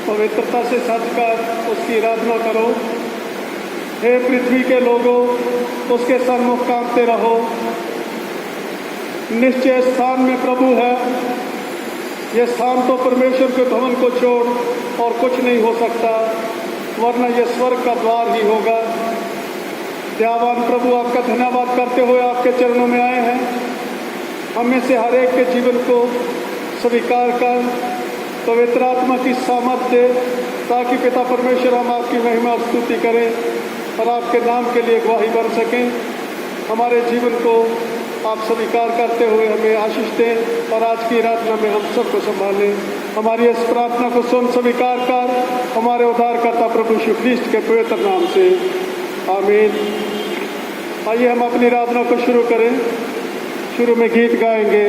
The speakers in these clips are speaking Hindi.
पवित्रता से सजकर उसकी आराधना करो। हे पृथ्वी के लोगों, उसके सन्मुख कांपते रहो। निश्चय स्थान में प्रभु है। यह स्थान तो परमेश्वर के भवन को छोड़ और कुछ नहीं हो सकता, वरना यह स्वर्ग का द्वार ही होगा। दयावान प्रभु, आपका धन्यवाद करते हुए आपके चरणों में आए हैं। हम में से हर एक के जीवन को स्वीकार कर पवित्र आत्मा की सामर्थ दे, ताकि पिता परमेश्वर हम आपकी महिमा और स्तुति करें और आपके नाम के लिए गवाही बन सकें। हमारे जीवन को आप स्वीकार करते हुए हमें आशीष दें और आज की आराधना में हम सबको संभालें। हमारी इस प्रार्थना को सुन स्वीकार कर हमारे उद्धारकर्ता प्रभु यीशु ख्रीस्त के पवित्र नाम से, आमीन। आइए हम अपनी आराधना को शुरू करें। शुरू में गीत गाएंगे।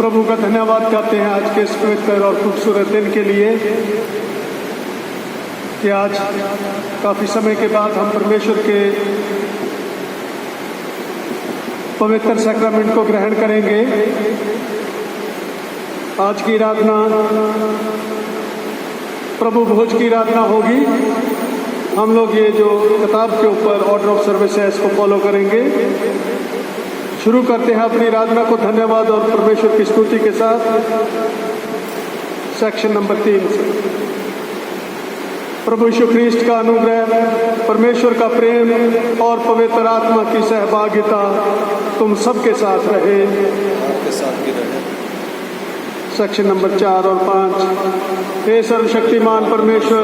प्रभु का धन्यवाद करते हैं आज के इस पवित्र और खूबसूरत दिन के लिए कि आज काफ़ी समय के बाद हम परमेश्वर के पवित्र सैक्रामेंट को ग्रहण करेंगे। आज की आराधना प्रभु भोज की आराधना होगी। हम लोग ये जो किताब के ऊपर ऑर्डर ऑफ सर्विस है इसको फॉलो करेंगे। शुरू करते हैं अपनी आराधना को धन्यवाद और परमेश्वर की स्तुति के साथ सेक्शन नंबर 3 से। प्रभु यीशु ख्रीस्त का अनुग्रह, परमेश्वर का प्रेम और पवित्र आत्मा की सहभागिता तुम सबके साथ रहे। सेक्शन नंबर 4 और 5। हे सर्वशक्तिमान परमेश्वर,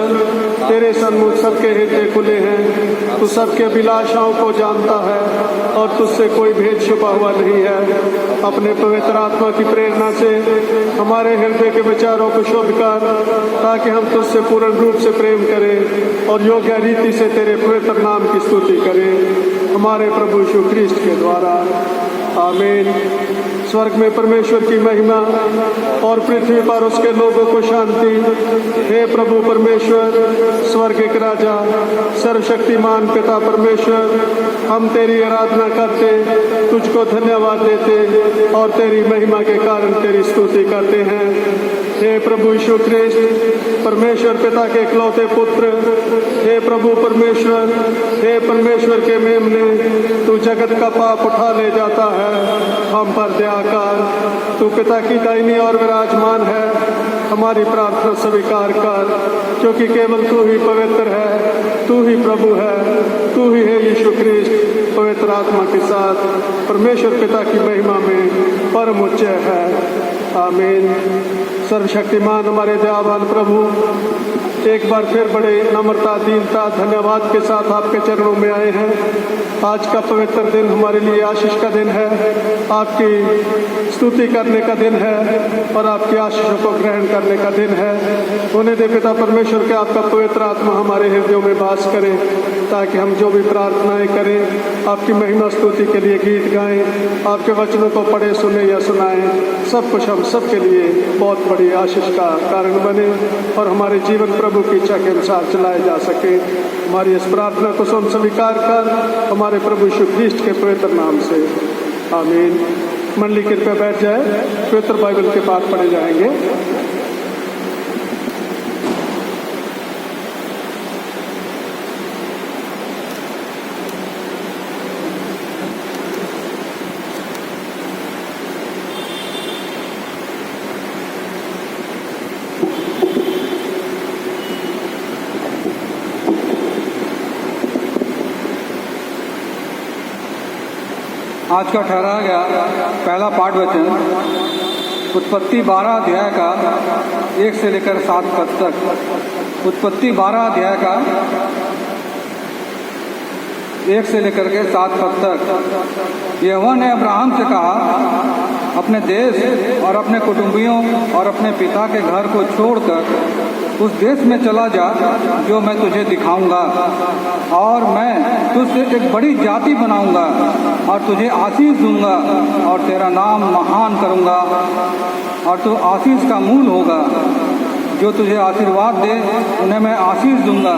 तेरे सन्मुख सबके हृदय खुले हैं। तू सबके अभिलाषाओं को जानता है और तुझसे कोई भेद छुपा हुआ नहीं है। अपने पवित्र आत्मा की प्रेरणा से हमारे हृदय के विचारों को शुद्ध कर, ताकि हम तुझसे पूर्ण रूप से प्रेम करें और योग्य रीति से तेरे पवित्र नाम की स्तुति करें, हमारे प्रभु यीशु ख्रीस्त के द्वारा। आमीन। स्वर्ग में परमेश्वर की महिमा और पृथ्वी पर उसके लोगों को शांति। हे प्रभु परमेश्वर, स्वर्गिक राजा, सर्वशक्तिमान पिता परमेश्वर, हम तेरी आराधना करते, तुझको धन्यवाद देते और तेरी महिमा के कारण तेरी स्तुति करते हैं। हे प्रभु यीशु ख्रीस्त, परमेश्वर पिता के इकलौते पुत्र, हे प्रभु परमेश्वर, हे परमेश्वर के मेमने, तू जगत का पाप उठा ले जाता है। हम पर दया कर, तू पिता की दाहिनी और विराजमान है। हमारी प्रार्थना स्वीकार कर, क्योंकि केवल तू ही पवित्र है, तू ही प्रभु है, तू ही है यीशु ख्रीस्त पवित्र आत्मा के साथ परमेश्वर पिता की महिमा में परम उच्च है। आमीन। सर्वशक्तिमान हमारे दयावान प्रभु, एक बार फिर बड़े नम्रता, दीनता, धन्यवाद के साथ आपके चरणों में आए हैं। आज का पवित्र दिन हमारे लिए आशीष का दिन है, आपकी स्तुति करने का दिन है और आपकी आशीषों को ग्रहण करने का दिन है। होने दे पिता परमेश्वर के आपका पवित्र आत्मा हमारे हृदयों में वास करे, ताकि हम जो भी प्रार्थनाएं करें, आपकी महिमा स्तुति के लिए गीत गाएं, आपके वचनों को पढ़े, सुने या सुनाएं, सब कुछ हम सबके लिए बहुत बड़ी आशीष का कारण बने और हमारे जीवन प्रभु की इच्छा के अनुसार चलाए जा सके। हमारी इस प्रार्थना को सुन स्वीकार कर, हमारे प्रभु यीशु ख्रीस्त के पवित्र नाम से। आमीन। मंडली कृपया बैठ जाए, पवित्र बाइबल के पाठ पढ़े जाएंगे। आज का ठहराया गया पहला पाठ वचन उत्पत्ति 12 अध्याय का 1 से लेकर 7 पद तक। उत्पत्ति 12 अध्याय का 1 से लेकर के 7 पद तक। यहोवा ने अब्राहम से कहा, अपने देश और अपने कुटुंबियों और अपने पिता के घर को छोड़कर उस देश में चला जा जो मैं तुझे दिखाऊंगा, और मैं तुझसे एक बड़ी जाति बनाऊंगा और तुझे आशीष दूंगा और तेरा नाम महान करूंगा और तू आशीष का मूल होगा। जो तुझे आशीर्वाद दे उन्हें मैं आशीष दूंगा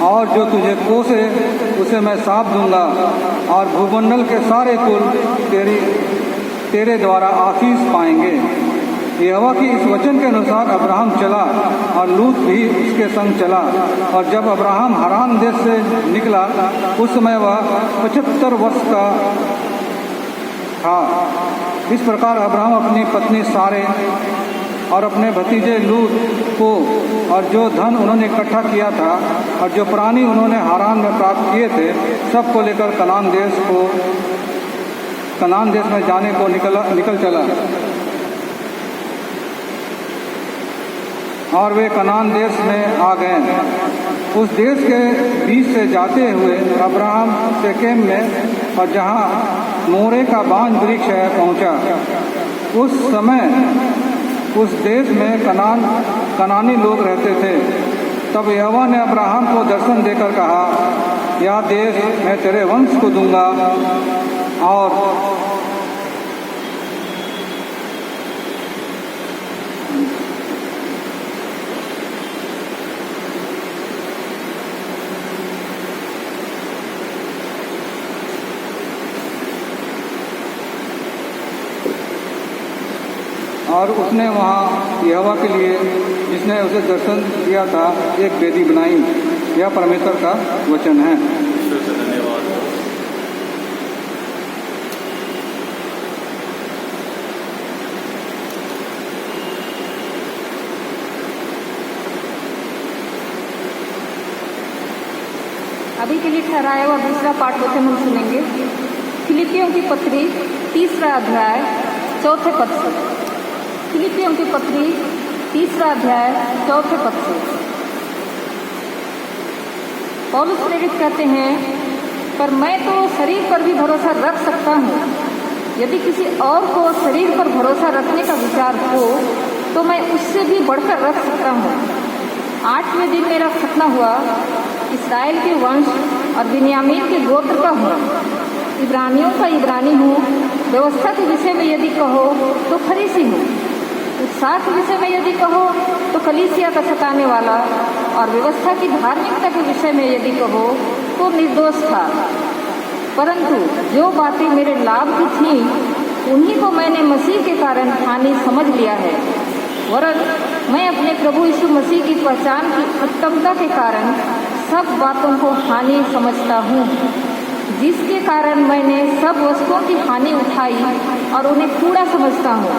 और जो तुझे कोसे उसे मैं शाप दूंगा, और भूमंडल के सारे कुल तेरे द्वारा आशीष पाएंगे। यहोवा की इस वचन के अनुसार अब्राहम चला और लूत भी उसके संग चला। और जब अब्राहम हारान देश से निकला, उस समय वह 75 वर्ष का था। इस प्रकार अब्राहम अपनी पत्नी सारे और अपने भतीजे लूत को और जो धन उन्होंने इकट्ठा किया था और जो प्राणी उन्होंने हारान में प्राप्त किए थे, सबको लेकर कनान देश में जाने को निकल चला। और वे कनान देश में आ गए। उस देश के बीच से जाते हुए अब्राहम शेकेम में और जहाँ मोरे का बांज वृक्ष है पहुँचा। उस समय उस देश में कनानी लोग रहते थे। तब यहोवा ने अब्राहम को दर्शन देकर कहा, यह देश मैं तेरे वंश को दूंगा और और उसने वहाँ यहोवा के लिए जिसने उसे दर्शन दिया था एक वेदी बनाई। यह परमेश्वर का वचन है। ईश्वर से धन्यवाद। अभी के लिए ठहराया हुआ दूसरा पाठ वचन हम सुनेंगे। फिलिपियों की पत्री 3 अध्याय 4 पद से। फिलिपियों की पत्री 3 अध्याय 4 पद से पौलुस प्रेरित कहते हैं, पर मैं तो शरीर पर भी भरोसा रख सकता हूँ। यदि किसी और को शरीर पर भरोसा रखने का विचार हो तो मैं उससे भी बढ़कर रख सकता हूँ। 8वें दिन मेरा खतना हुआ। इस्राएल के वंश और बिन्यामीन के गोत्र का हूँ। इब्रानियों का इब्रानी हूँ। व्यवस्था के विषय में यदि कहो तो फरीसी हूँ। उत्साह के विषय में यदि कहो तो कलीसिया का सताने वाला, और व्यवस्था की धार्मिकता के विषय में यदि कहो तो निर्दोष था। परंतु जो बातें मेरे लाभ की थीं उन्हीं को मैंने मसीह के कारण हानि समझ लिया है। वरन मैं अपने प्रभु यीशु मसीह की पहचान की उत्तमता के कारण सब बातों को हानि समझता हूँ, जिसके कारण मैंने सब वस्तुओं की हानि उठाई और उन्हें कूड़ा समझता हूँ,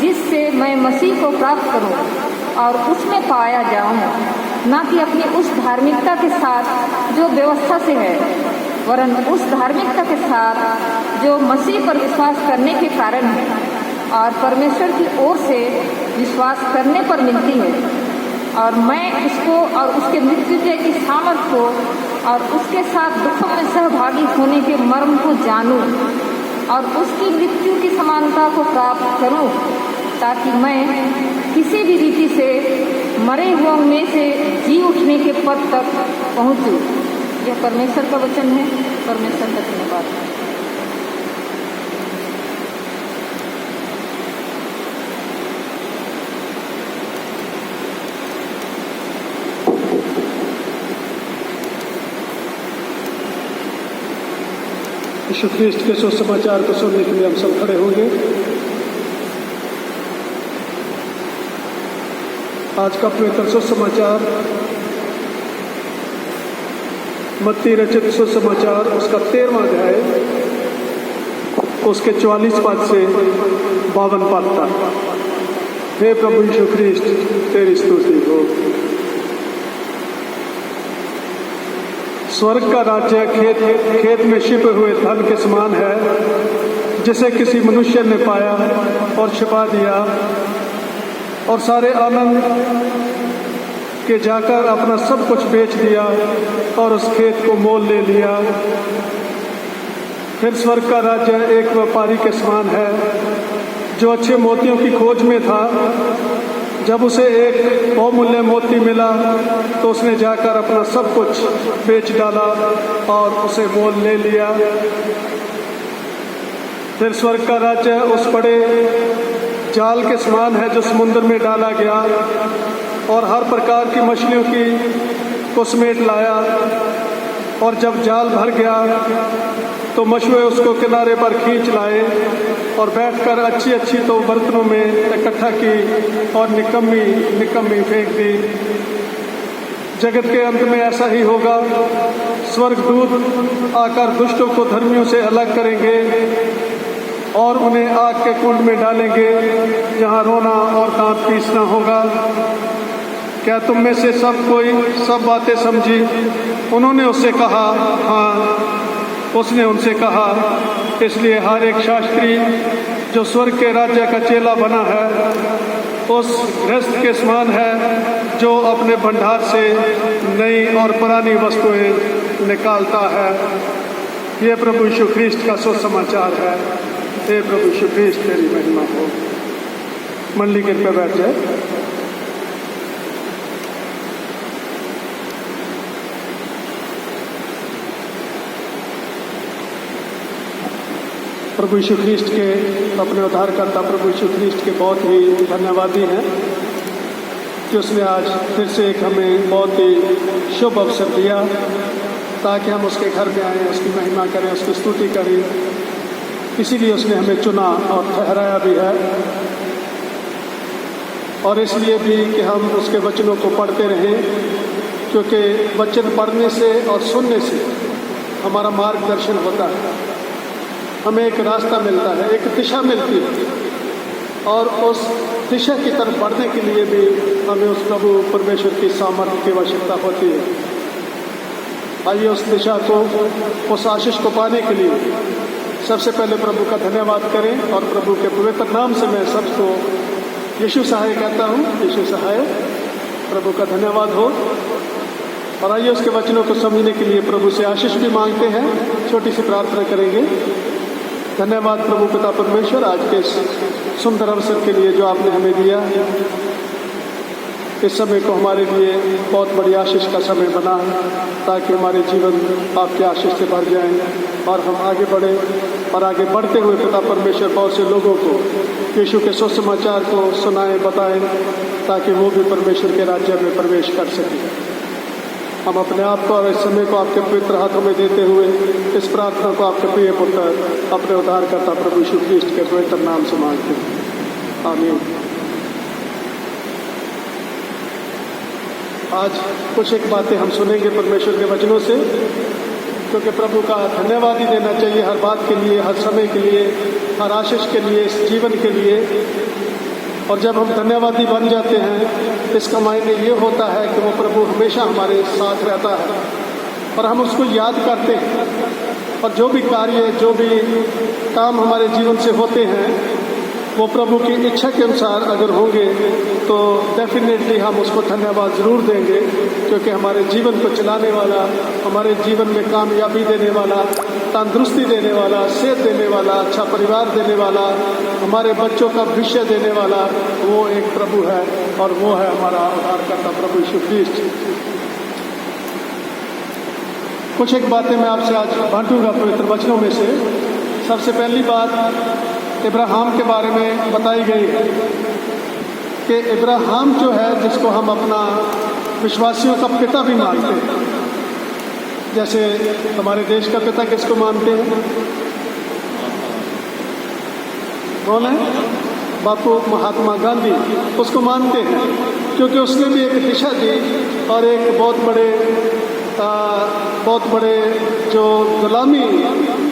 जिससे मैं मसीह को प्राप्त करूँ और उसमें पाया जाऊँ, न कि अपनी उस धार्मिकता के साथ जो व्यवस्था से है, वरन उस धार्मिकता के साथ जो मसीह पर विश्वास करने के कारण है और परमेश्वर की ओर से विश्वास करने पर मिलती है। और मैं उसको और उसके मृत्युंजय की सामर्थ को और उसके साथ दुखों में सहभागी होने के मर्म को जानूं और उसकी मृत्यु की समानता को प्राप्त करूं, ताकि मैं किसी भी रीति से मरे हुओं में से जी उठने के पद तक पहुंचूं। यह परमेश्वर का वचन है। परमेश्वर का धन्यवाद। यीशु ख्रीस्त के सुसमाचार को सुनने के लिए हम सब खड़े होंगे। आज का पवित्र सुसमाचार मत्ती रचित सुसमाचार उसका 13वां अध्याय उसके 44 पद से 52 पद तक। हे प्रभु यीशु ख्रीस्त, तेरी स्तुति हो। स्वर्ग का राज्य खेत में छिपे हुए धन के समान है, जिसे किसी मनुष्य ने पाया और छिपा दिया, और सारे आनंद के जाकर अपना सब कुछ बेच दिया और उस खेत को मोल ले लिया। फिर स्वर्ग का राज्य एक व्यापारी के समान है, जो अच्छे मोतियों की खोज में था। जब उसे एक बहुमूल्य मोती मिला तो उसने जाकर अपना सब कुछ बेच डाला और उसे मोल ले लिया। फिर स्वर्ग का राज्य उस बड़े जाल के समान है, जो समुद्र में डाला गया और हर प्रकार की मछलियों को समेट लाया। और जब जाल भर गया तो मछुए उसको किनारे पर खींच लाए और बैठकर अच्छी अच्छी तो बर्तनों में इकट्ठा की और निकम्मी फेंक दी। जगत के अंत में ऐसा ही होगा। स्वर्गदूत आकर दुष्टों को धर्मियों से अलग करेंगे और उन्हें आग के कुंड में डालेंगे, जहाँ रोना और दांत पीसना होगा। क्या तुम में से सब बातें समझी? उन्होंने उससे कहा, हाँ। उसने उनसे कहा, इसलिए हर एक शास्त्री जो स्वर्ग के राज्य का चेला बना है उस गृहस्थ के समान है, जो अपने भंडार से नई और पुरानी वस्तुएं निकालता है। ये प्रभु यीशु ख्रीस्त का सुसमाचार है। हे प्रभु यीशु ख्रीस्त, तेरी महिमा हो। मंडली के पे बैठ जाए। प्रभु यीशु ख्रीस्त के अपने उद्धारकर्ता प्रभु यीशु ख्रीस्त के बहुत ही धन्यवादी हैं कि उसने आज फिर से एक हमें बहुत ही शुभ अवसर दिया ताकि हम उसके घर में आएँ, उसकी महिमा करें, उसकी स्तुति करें। इसीलिए उसने हमें चुना और ठहराया भी है। और इसलिए भी कि हम उसके वचनों को पढ़ते रहें, क्योंकि वचन पढ़ने से और सुनने से हमारा मार्गदर्शन होता है, हमें एक रास्ता मिलता है, एक दिशा मिलती है, और उस दिशा की तरफ बढ़ने के लिए भी हमें उस प्रभु परमेश्वर की सामर्थ्य की आवश्यकता होती है। आइए उस दिशा को, उस आशीष को पाने के लिए सबसे पहले प्रभु का धन्यवाद करें, और प्रभु के पवित्र नाम से मैं सबको यीशु सहाय कहता हूँ। यीशु सहाय, प्रभु का धन्यवाद हो। और आइए उसके वचनों को समझने के लिए प्रभु से आशीष भी मांगते हैं। छोटी सी प्रार्थना करेंगे। धन्यवाद प्रभु पिता परमेश्वर, आज के इस सुंदर अवसर के लिए जो आपने हमें दिया। इस समय को हमारे लिए बहुत बड़ी आशीष का समय बना, ताकि हमारे जीवन आपके आशीष से भर जाएं और हम आगे बढ़े, और आगे बढ़ते हुए पिता परमेश्वर बहुत से लोगों को यीशु के सुसमाचार को सुनाएं, बताएं, ताकि वो भी परमेश्वर के राज्य में प्रवेश कर सकें। हम अपने आप को और इस समय को आपके पवित्र हाथों में देते हुए इस प्रार्थना को आपके प्रिय पुत्र अपने उद्धारकर्ता प्रभु यीशु ख्रीष्ट के पवित्र नाम से मांगते हैं, आमीन। आज कुछ एक बातें हम सुनेंगे परमेश्वर के वचनों से, क्योंकि प्रभु का धन्यवाद ही देना चाहिए हर बात के लिए, हर समय के लिए, हर आशीष के लिए, इस जीवन के लिए। और जब हम धन्यवादी बन जाते हैं, इसका मायने ये होता है कि वो प्रभु हमेशा हमारे साथ रहता है और हम उसको याद करते हैं, और जो भी कार्य, जो भी काम हमारे जीवन से होते हैं, वो प्रभु की इच्छा के अनुसार अगर होंगे तो डेफिनेटली हम उसको धन्यवाद ज़रूर देंगे, क्योंकि हमारे जीवन को चलाने वाला, हमारे जीवन में कामयाबी देने वाला, तंदुरुस्ती देने वाला, सेहत देने वाला, अच्छा परिवार देने वाला, हमारे बच्चों का भविष्य देने वाला वो एक प्रभु है, और वो है हमारा उद्धारकर्ता प्रभु यीशु ख्रीष्ट। कुछ एक बातें मैं आपसे आज बांटूंगा पवित्र वचनों में से। सबसे पहली बात इब्राहिम के बारे में बताई गई है कि इब्राहिम जो है, जिसको हम अपना विश्वासियों का पिता भी मानते हैं, जैसे हमारे देश का पिता किसको मानते हैं? कौन है? बापू महात्मा गांधी, उसको मानते हैं, क्योंकि उसने भी एक दिशा दी और एक बहुत बड़े जो गुलामी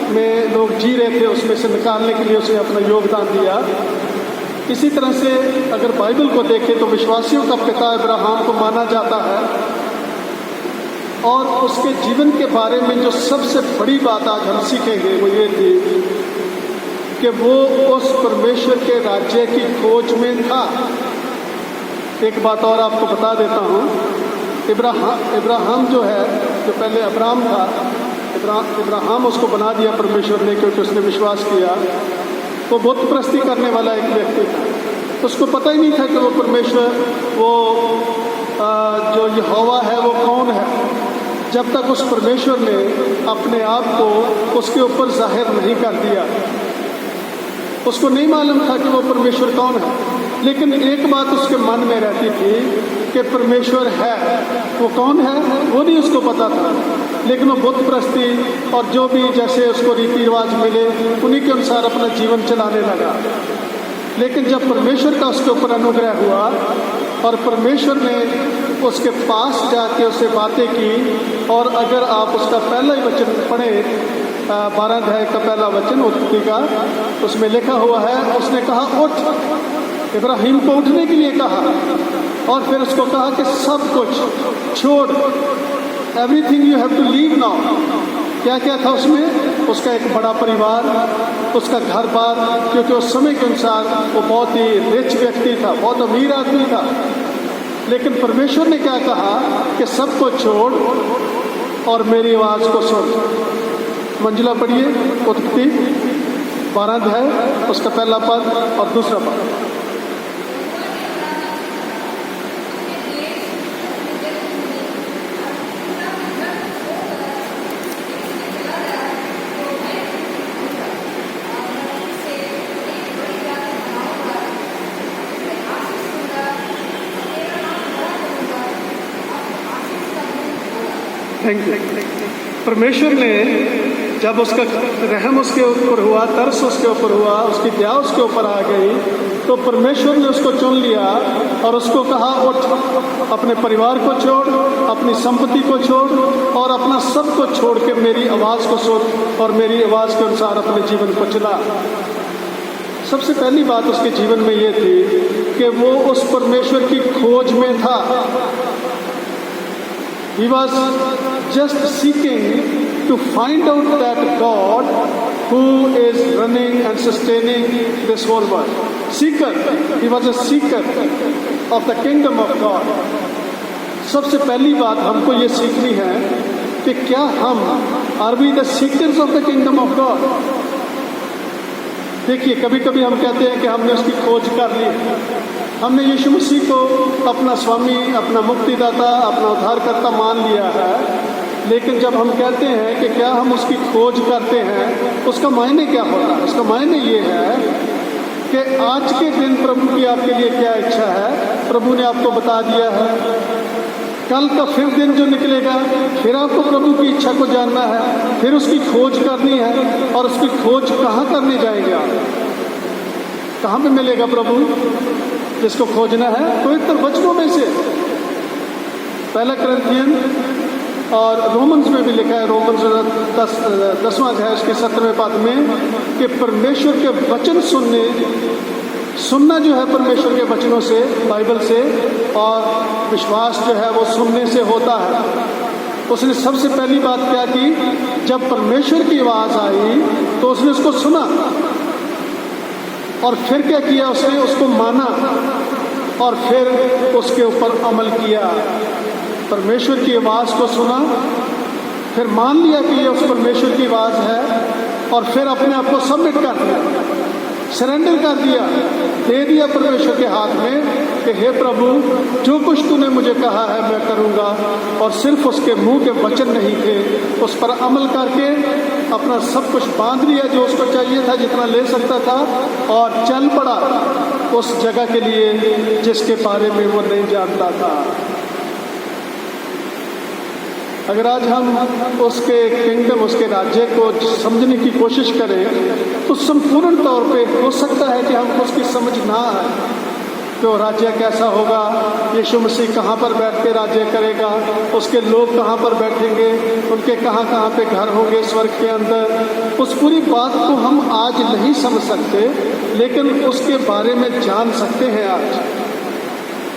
में लोग जी रहे थे उसमें से निकालने के लिए उसने अपना योगदान दिया। इसी तरह से अगर बाइबल को देखें तो विश्वासियों का पिता इब्राहिम को माना जाता है, और उसके जीवन के बारे में जो सबसे बड़ी बात आज हम सीखेंगे वो ये थी कि वो उस परमेश्वर के राज्य की खोज में था। एक बात और आपको बता देता हूँ, इब्राहिम जो है, जो पहले अब्राम था, इब्राहिम उसको बना दिया परमेश्वर ने, क्योंकि उसने विश्वास किया। वो बुत परस्ती करने वाला एक व्यक्ति था, उसको पता ही नहीं था कि वो परमेश्वर, वो जो यहोवा है वो कौन है, जब तक उस परमेश्वर ने अपने आप को उसके ऊपर जाहिर नहीं कर दिया। उसको नहीं मालूम था कि वो परमेश्वर कौन है, लेकिन एक बात उसके मन में रहती थी कि परमेश्वर है। वो कौन है वो नहीं उसको पता था, लेकिन वो बुत परस्ती और जो भी जैसे उसको रीति रिवाज मिले उन्हीं के अनुसार अपना जीवन चलाने लगा। लेकिन जब परमेश्वर का उसके ऊपर अनुग्रह हुआ और परमेश्वर ने उसके पास जाके उससे बातें की, और अगर आप उसका पहला ही वचन पढ़ें, 12 अध्याय का पहला वचन उत्पत्ति का, उसमें लिखा हुआ है, उसने कहा उठ, इब्राहिम को उठने के लिए कहा, और फिर उसको कहा कि सब कुछ छोड़, everything you have to leave now. क्या क्या था उसमें? उसका एक बड़ा परिवार, उसका घर बार, क्योंकि उस समय के अनुसार वो बहुत ही रिच व्यक्ति था, बहुत अमीर आदमी था। लेकिन परमेश्वर ने क्या कहा कि सबको छोड़ और मेरी आवाज़ को सुन। मंजिला पढ़िए, उत्पत्ति 12 अध्याय, उसका पहला पद और दूसरा पद। Thank you. परमेश्वर ने जब उसका रहम उसके ऊपर हुआ, तरस उसके ऊपर हुआ, उसकी दया उसके ऊपर आ गई, तो परमेश्वर ने उसको चुन लिया और उसको कहा, उठ, अपने परिवार को छोड़, अपनी संपत्ति को छोड़ और अपना सब को छोड़ के मेरी आवाज़ को सुन और मेरी आवाज़ के अनुसार अपने जीवन को चला। सबसे पहली बात उसके जीवन में ये थी कि वो उस परमेश्वर की खोज में था। He was just seeking to find out that God who is running and sustaining this whole world. Seeker. He was a seeker of the kingdom of God. सबसे पहली बात हमको ये सीखनी है कि क्या हम are we the seekers of the kingdom of God? देखिए, कभी कभी हम कहते हैं कि हमने उसकी खोज कर ली, हमने यीशु मसीह को अपना स्वामी, अपना मुक्तिदाता, अपना उद्धारकर्ता मान लिया है, लेकिन जब हम कहते हैं कि क्या हम उसकी खोज करते हैं, उसका मायने क्या होता है? उसका मायने ये है कि आज के दिन प्रभु की आपके लिए क्या इच्छा है, प्रभु ने आपको बता दिया है। कल का फिर दिन जो निकलेगा, फिर आपको प्रभु की इच्छा को जानना है, फिर उसकी खोज करनी है। और उसकी खोज कहाँ करने जाएंगे आप? कहाँ पे मिलेगा प्रभु जिसको खोजना है? पवित्र वचनों में से। पहला कुरिन्थियन और रोमन्स में भी लिखा है, रोमन्स 10वां अध्याय उसके 17वें पद में, कि परमेश्वर के वचन सुनना जो है परमेश्वर के वचनों से, बाइबल से, और विश्वास जो है वो सुनने से होता है। उसने सबसे पहली बात क्या की? जब परमेश्वर की आवाज़ आई तो उसने उसको सुना और फिर क्या किया? उसने उसको माना और फिर उसके ऊपर अमल किया। परमेश्वर की आवाज़ को सुना, फिर मान लिया कि ये उस परमेश्वर की आवाज़ है, और फिर अपने आप को सबमिट कर दिया, सरेंडर कर दिया, दे दिया परमेश्वर के हाथ में कि हे प्रभु, जो कुछ तूने मुझे कहा है मैं करूँगा। और सिर्फ उसके मुंह के वचन नहीं थे, उस पर अमल करके अपना सब कुछ बांध लिया जो उसको चाहिए था, जितना ले सकता था, और चल पड़ा उस जगह के लिए जिसके बारे में वो नहीं जानता था। अगर आज हम उसके किंगडम, उसके राज्य को समझने की कोशिश करें तो संपूर्ण तौर पे हो सकता है कि हमको उसकी समझ ना आए कि वो राज्य कैसा होगा, यीशु मसीह कहाँ पर बैठ के राज्य करेगा, उसके लोग कहाँ पर बैठेंगे, उनके कहाँ कहाँ पे घर होंगे स्वर्ग के अंदर। उस पूरी बात को हम आज नहीं समझ सकते, लेकिन उसके बारे में जान सकते हैं। आज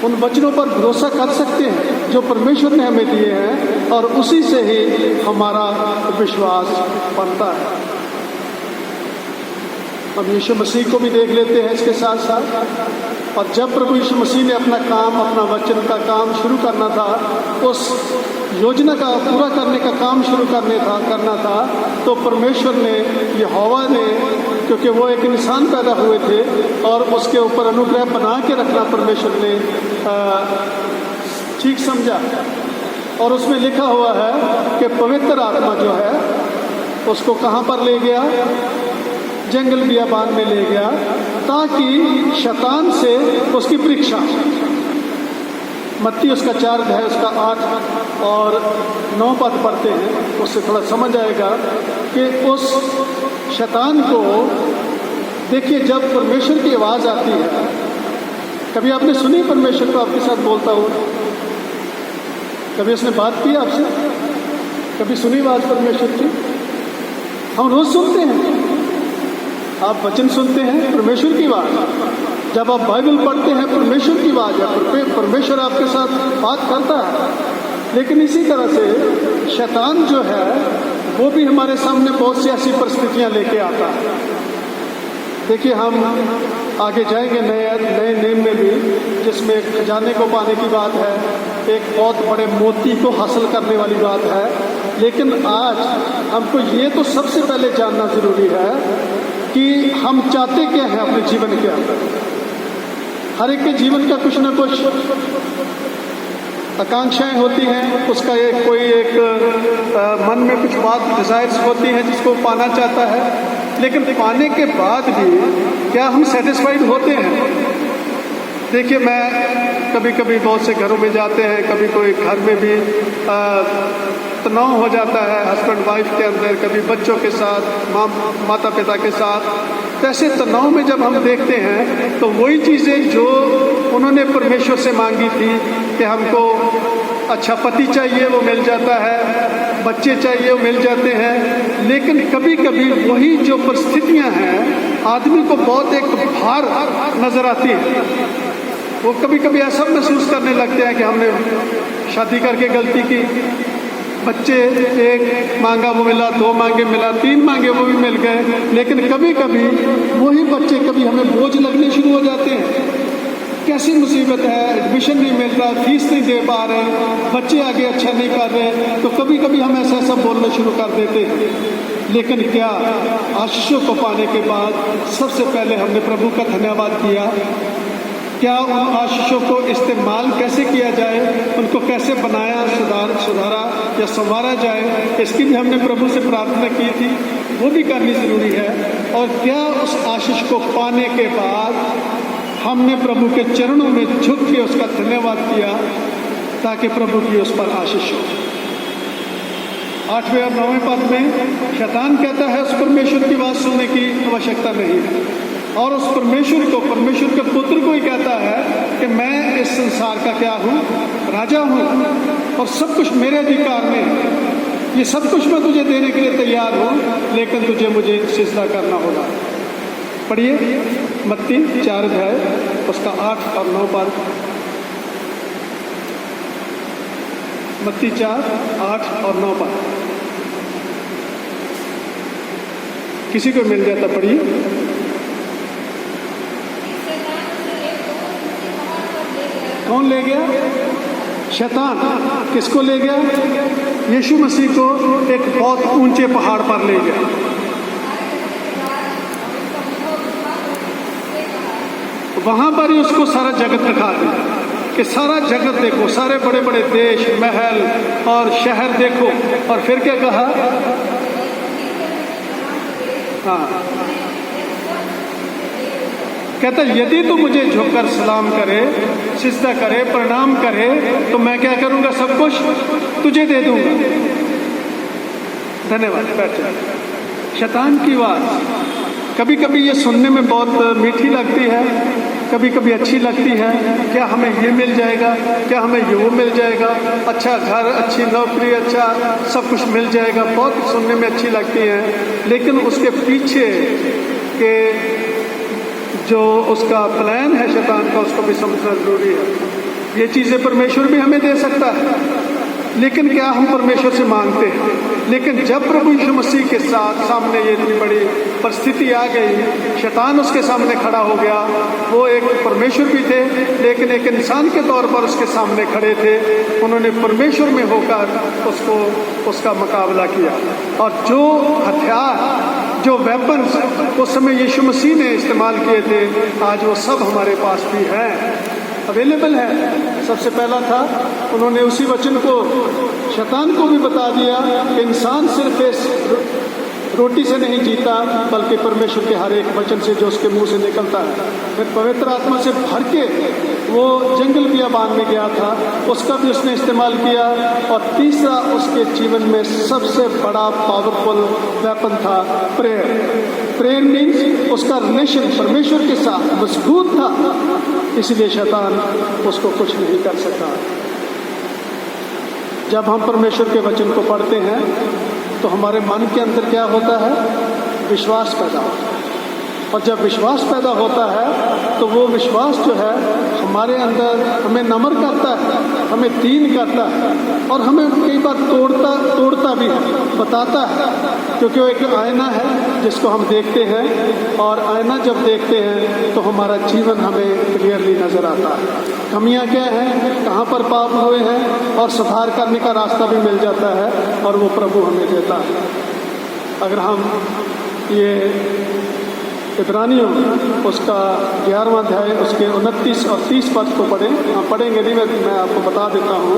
उन वचनों पर भरोसा कर सकते हैं जो परमेश्वर ने हमें दिए हैं, और उसी से ही हमारा विश्वास बनता है। अब यीशु मसीह को भी देख लेते हैं इसके साथ साथ। और जब प्रभु यीशु मसीह ने अपना काम, अपना वचन का काम शुरू करना था, उस योजना का पूरा करने का काम शुरू करना था, तो परमेश्वर ने, यहोवा ने, क्योंकि वो एक इंसान पैदा हुए थे और उसके ऊपर अनुग्रह बना के रखना परमेश्वर ने ठीक समझा। और उसमें लिखा हुआ है कि पवित्र आत्मा जो है उसको कहाँ पर ले गया? जंगल बियाबान में ले गया, ताकि शैतान से उसकी परीक्षा। मत्ती उसका 4 अध्याय उसका 8 और 9 पद पढ़ते हैं, उससे थोड़ा समझ आएगा कि उस शैतान को, देखिए, जब परमेश्वर की आवाज़ आती है, कभी आपने सुनी परमेश्वर को आपके साथ बोलता हुआ? कभी उसने बात की आपसे? कभी सुनी आवाज़ परमेश्वर की? हम रोज़ सुनते हैं, आप वचन सुनते हैं, परमेश्वर की आवाज़। जब आप बाइबल पढ़ते हैं, परमेश्वर की आवाज़ है, परमेश्वर आपके साथ बात करता है। लेकिन इसी तरह से शैतान जो है वो भी हमारे सामने बहुत सी ऐसी परिस्थितियाँ लेके आता है। देखिए, हम आगे जाएंगे नए नियम में भी, जिसमें खजाने को पाने की बात है, एक बहुत बड़े मोती को हासिल करने वाली बात है। लेकिन आज हमको ये तो सबसे पहले जानना ज़रूरी है कि हम चाहते क्या हैं अपने जीवन के अंदर। हर एक के जीवन का कुछ ना कुछ आकांक्षाएं होती हैं, उसका एक मन में कुछ बात, डिज़ायर्स होती हैं जिसको पाना चाहता है। लेकिन पाने के बाद भी क्या हम सेटिस्फाइड होते हैं? देखिए, मैं कभी कभी बहुत से घरों में जाते हैं, कभी कोई घर में भी तनाव हो जाता है हस्बैंड वाइफ के अंदर, कभी बच्चों के साथ, माता पिता के साथ। तो ऐसे तनाव में जब हम देखते हैं तो वही चीज़ें जो उन्होंने परमेश्वर से मांगी थी कि हमको अच्छा पति चाहिए वो मिल जाता है, बच्चे चाहिए वो मिल जाते हैं, लेकिन कभी कभी वही जो परिस्थितियां हैं आदमी को बहुत एक भार नजर आती है। वो कभी कभी ऐसा महसूस करने लगते हैं कि हमने शादी करके गलती की, बच्चे एक मांगा वो मिला, 2 मांगे मिला, 3 मांगे वो भी मिल गए, लेकिन कभी कभी वही बच्चे कभी हमें बोझ लगने शुरू हो जाते हैं। कैसी मुसीबत है, एडमिशन नहीं मिल रहा, फीस नहीं दे पा रहे, बच्चे आगे अच्छा नहीं कर रहे, तो कभी कभी हम ऐसा बोलना शुरू कर देते हैं। लेकिन क्या आशीषों को पाने के बाद सबसे पहले हमने प्रभु का धन्यवाद किया? क्या उन आशीषों को इस्तेमाल कैसे किया जाए, उनको कैसे बनाया, सुधारा या संवारा जाए, इसकी भी हमने प्रभु से प्रार्थना की थी, वो भी करनी जरूरी है। और क्या उस आशीष को पाने के बाद हमने प्रभु के चरणों में झुक के उसका धन्यवाद किया ताकि प्रभु की उस पर आशीष हो। 8वें और 9वें पद में शैतान कहता है उस परमेश्वर की बात सुनने की आवश्यकता नहीं है, और उस परमेश्वर को, परमेश्वर के पुत्र को ही कहता है कि मैं इस संसार का क्या हूँ, राजा हूँ, और सब कुछ मेरे अधिकार में है, ये सब कुछ मैं तुझे देने के लिए तैयार हूँ, लेकिन तुझे मुझे सिजदा करना होगा। पढ़िए मत्ती 4 अध्याय उसका 8 और 9 पद। मत्ती 4, 8 और 9 पद किसी को मिल जाता पढ़िए। कौन ले गया? शैतान। किसको ले गया? यीशु मसीह को एक बहुत ऊंचे पहाड़ पर ले गया। वहां पर ही उसको सारा जगत दिखा दिया कि सारा जगत देखो, सारे बड़े बड़े देश, महल और शहर देखो। और फिर क्या कहा? हाँ, कहता यदि तू मुझे झुककर सलाम करे, सिजदा करे, प्रणाम करे, तो मैं क्या करूंगा? सब कुछ तुझे दे दूंगा। धन्यवाद। बैठ जाए। शैतान की बात कभी कभी ये सुनने में बहुत मीठी लगती है, कभी कभी अच्छी लगती है। क्या हमें ये मिल जाएगा, क्या हमें ये वो मिल जाएगा, अच्छा घर, अच्छी नौकरी, अच्छा सब कुछ मिल जाएगा, बहुत सुनने में अच्छी लगती है। लेकिन उसके पीछे के जो उसका प्लान है शैतान का, उसको भी समझना जरूरी है। ये चीज़ें परमेश्वर भी हमें दे सकता है, लेकिन क्या हम परमेश्वर से मांगते हैं? लेकिन जब प्रभु यीशु मसीह के सामने ये इतनी बड़ी परिस्थिति आ गई, शैतान उसके सामने खड़ा हो गया। वो एक परमेश्वर भी थे, लेकिन एक इंसान के तौर पर उसके सामने खड़े थे। उन्होंने परमेश्वर में होकर उसका मुकाबला किया, और जो हथियार, जो वेपन्स उस समय यीशु मसीह ने इस्तेमाल किए थे, आज वो सब हमारे पास भी हैं, अवेलेबल है। सबसे पहला था, उन्होंने उसी वचन को शैतान को भी बता दिया कि इंसान सिर्फ इस रोटी से नहीं जीता, बल्कि परमेश्वर के हर एक वचन से जो उसके मुंह से निकलता है। फिर पवित्र आत्मा से भर के वो जंगल बियाबान में गया था, उसका भी उसने इस्तेमाल किया। और तीसरा उसके जीवन में सबसे बड़ा पावरफुल वेपन था प्रेयर। प्रेयर मीन्स उसका रिलेशन परमेश्वर के साथ मजबूत था, इसलिए शैतान उसको कुछ नहीं कर सका। जब हम परमेश्वर के वचन को पढ़ते हैं तो हमारे मन के अंदर क्या होता है? विश्वास पैदा होता है। और जब विश्वास पैदा होता है तो वो विश्वास जो है हमारे अंदर हमें नम्र करता है, हमें दीन करता है, और हमें कई बार तोड़ता भी है, बताता है। क्योंकि वो एक आईना है जिसको हम देखते हैं, और आईना जब देखते हैं तो हमारा जीवन हमें क्लियरली नज़र आता है। कमियां क्या हैं, कहाँ पर पाप हुए हैं, और सुधार करने का रास्ता भी मिल जाता है, और वो प्रभु हमें देता है। अगर हम ये इब्रानियों उसका 11वां अध्याय उसके 29 और 30 पद को पढ़ें, हम पढ़ेंगे नहीं, मैं आपको बता देता हूँ।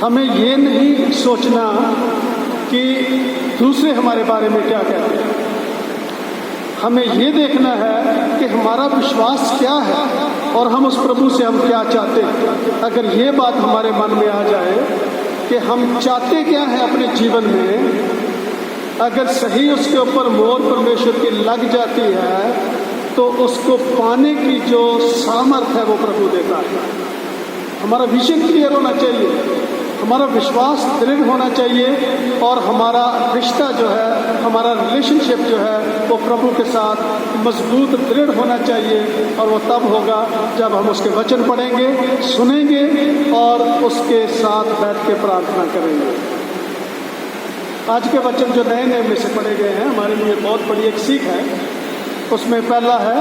हमें ये नहीं सोचना कि दूसरे हमारे बारे में क्या कहते हैं, हमें ये देखना है कि हमारा विश्वास क्या है और हम उस प्रभु से हम क्या चाहते हैं। अगर ये बात हमारे मन में आ जाए कि हम चाहते क्या हैं अपने जीवन में, अगर सही उसके ऊपर मोहर परमेश्वर की लग जाती है तो उसको पाने की जो सामर्थ है वो प्रभु देता है। हमारा विजन क्लियर होना चाहिए, हमारा विश्वास दृढ़ होना चाहिए और हमारा रिश्ता जो है, हमारा रिलेशनशिप जो है वो प्रभु के साथ मजबूत दृढ़ होना चाहिए। और वो तब होगा जब हम उसके वचन पढ़ेंगे, सुनेंगे और उसके साथ बैठ के प्रार्थना करेंगे। आज के वचन जो नए नए में से पढ़े गए हैं हमारे लिए बहुत बड़ी एक सीख है। उसमें पहला है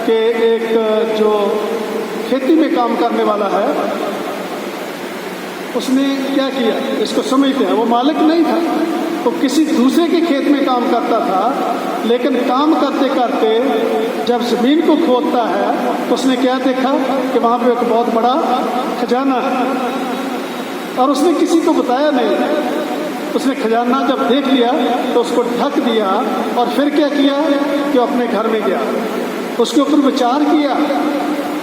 कि एक जो खेती में काम करने वाला है उसने क्या किया, इसको समझते हैं। वो मालिक नहीं था, तो किसी दूसरे के खेत में काम करता था, लेकिन काम करते करते जब ज़मीन को खोदता है तो उसने क्या देखा कि वहाँ पे एक बहुत बड़ा खजाना है और उसने किसी को बताया नहीं। उसने खजाना जब देख लिया तो उसको ढक दिया और फिर क्या किया कि अपने घर में गया। उसके ऊपर विचार किया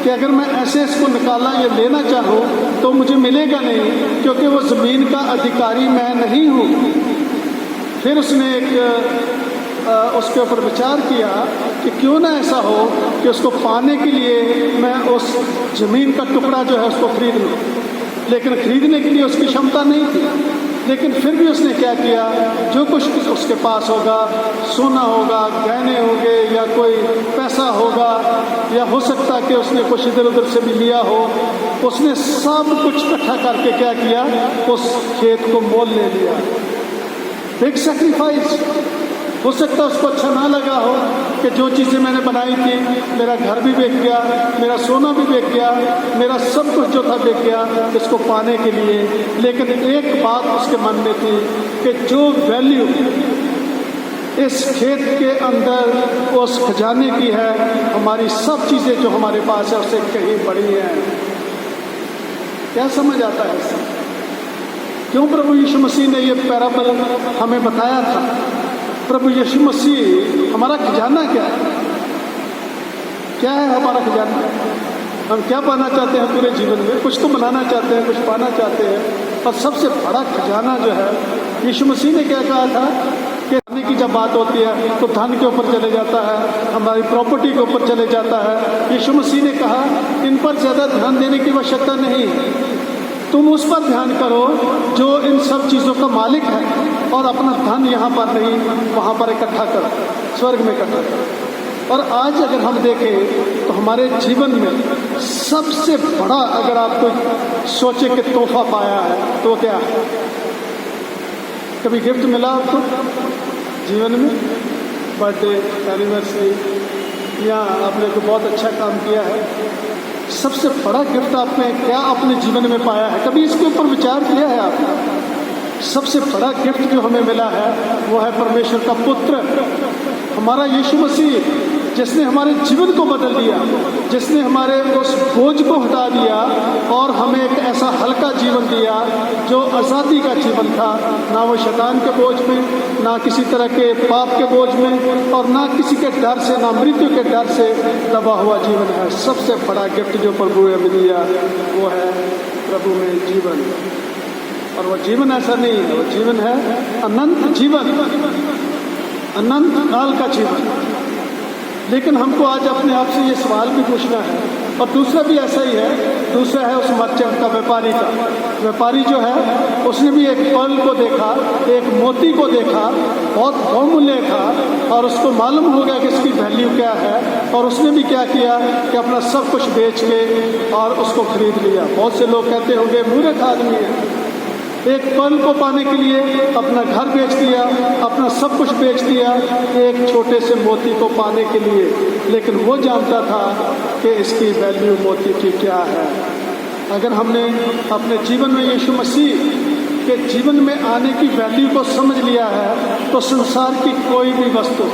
कि अगर मैं ऐसे इसको निकालना या लेना चाहूँ तो मुझे मिलेगा नहीं, क्योंकि वो ज़मीन का अधिकारी मैं नहीं हूँ। फिर उसने उसके ऊपर विचार किया कि क्यों ना ऐसा हो कि उसको पाने के लिए मैं उस ज़मीन का टुकड़ा जो है उसको खरीद लूँ, लेकिन खरीदने के लिए उसकी क्षमता नहीं थी। लेकिन फिर भी उसने क्या किया, जो कुछ उसके पास होगा, सोना होगा, गहने होंगे या कोई पैसा होगा या हो सकता कि उसने कुछ इधर उधर से भी लिया हो, उसने सब कुछ इकट्ठा करके क्या किया, उस खेत को मोल ले लिया। Big sacrifice. हो सकता है उसको अच्छा ना लगा हो कि जो चीज़ें मैंने बनाई थी, मेरा घर भी बिक गया, मेरा सोना भी बिक गया, मेरा सब कुछ जो था बिक गया इसको पाने के लिए। लेकिन एक बात उसके मन में थी कि जो वैल्यू इस खेत के अंदर उस खजाने की है, हमारी सब चीज़ें जो हमारे पास है उससे कहीं बड़ी हैं। क्या समझ आता है इससे? क्यों प्रभु यीशु मसीह ने ये पैराबल हमें बताया था? प्रभु यीशु मसीह हमारा खजाना क्या है? क्या है हमारा खजाना? हम क्या पाना चाहते हैं पूरे जीवन में? कुछ तो बनाना चाहते हैं, कुछ पाना चाहते हैं, और सबसे बड़ा खजाना जो है, यीशु मसीह ने क्या कहा था कि धन की जब बात होती है तो धन के ऊपर चले जाता है, हमारी प्रॉपर्टी के ऊपर चले जाता है। यीशु मसीह ने कहा इन पर ज़्यादा ध्यान देने की आवश्यकता नहीं है, तुम उस पर ध्यान करो जो इन सब चीज़ों का मालिक है, और अपना धन यहाँ पर नहीं वहाँ पर इकट्ठा करो, स्वर्ग में इकट्ठा करो। और आज अगर हम देखें तो हमारे जीवन में सबसे बड़ा, अगर आप कोई सोचे कि तोहफा पाया है तो क्या है? कभी गिफ्ट मिला आपको जीवन में? बर्थडे, एनिवर्सरी, या आपने कोई बहुत अच्छा काम किया है? सबसे बड़ा गिफ्ट आपने क्या अपने जीवन में पाया है? कभी इसके ऊपर विचार किया है आपने? सबसे बड़ा गिफ्ट जो हमें मिला है वो है परमेश्वर का पुत्र, हमारा यीशु मसीह, जिसने हमारे जीवन को बदल दिया, जिसने हमारे उस बोझ को हटा दिया और हमें एक ऐसा हल्का जीवन दिया जो आज़ादी का जीवन था। ना वो शैतान के बोझ में, ना किसी तरह के पाप के बोझ में, और ना किसी के डर से, ना मृत्यु के डर से दबा हुआ जीवन है। सबसे बड़ा गिफ्ट जो प्रभु ने हमें दिया वो है प्रभु में जीवन। और वो जीवन ऐसा नहीं है, वो जीवन है अनंत जीवन, अनंत काल का जीवन। लेकिन हमको आज अपने आप से ये सवाल भी पूछना है, और दूसरा भी ऐसा ही है। दूसरा है उस मर्चेंट का, व्यापारी का। व्यापारी जो है उसने भी एक पर्ल को देखा, एक मोती को देखा, बहुत बहुमूल्य था, और उसको मालूम हो गया कि इसकी वैल्यू क्या है, और उसने भी क्या किया कि अपना सब कुछ बेच के और उसको खरीद लिया। बहुत से लोग कहते होंगे मूर्ख आदमी है, एक पल को पाने के लिए अपना घर बेच दिया, अपना सब कुछ बेच दिया एक छोटे से मोती को पाने के लिए। लेकिन वो जानता था कि इसकी वैल्यू मोती की क्या है। अगर हमने अपने जीवन में यीशु मसीह के जीवन में आने की वैल्यू को समझ लिया है तो संसार की कोई भी वस्तु,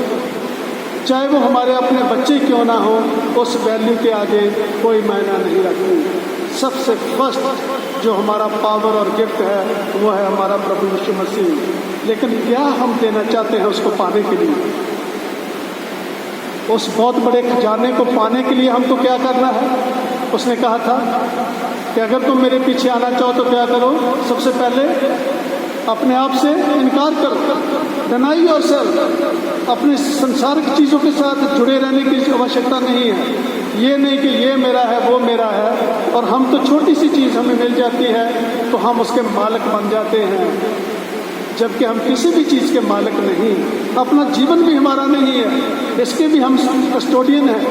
चाहे वो हमारे अपने बच्चे क्यों ना हो, उस वैल्यू के आगे कोई मायना नहीं रखती। सबसे फर्स्ट जो हमारा पावर और गिफ्ट है वो है हमारा प्रभु यीशु मसीह। लेकिन क्या हम देना चाहते हैं उसको पाने के लिए? उस बहुत बड़े खजाने को पाने के लिए हमको क्या करना है? उसने कहा था कि अगर तुम मेरे पीछे आना चाहो तो क्या करो? सबसे पहले अपने आप से इनकार करो, डिनाई योरसेल्फ, अपने संसारिक चीज़ों के साथ जुड़े रहने की आवश्यकता नहीं है। ये नहीं कि ये मेरा है वो मेरा है, और हम तो छोटी सी चीज़ हमें मिल जाती है तो हम उसके मालिक बन जाते हैं, जबकि हम किसी भी चीज़ के मालिक नहीं। अपना जीवन भी हमारा नहीं है, इसके भी हम कस्टोडियन हैं।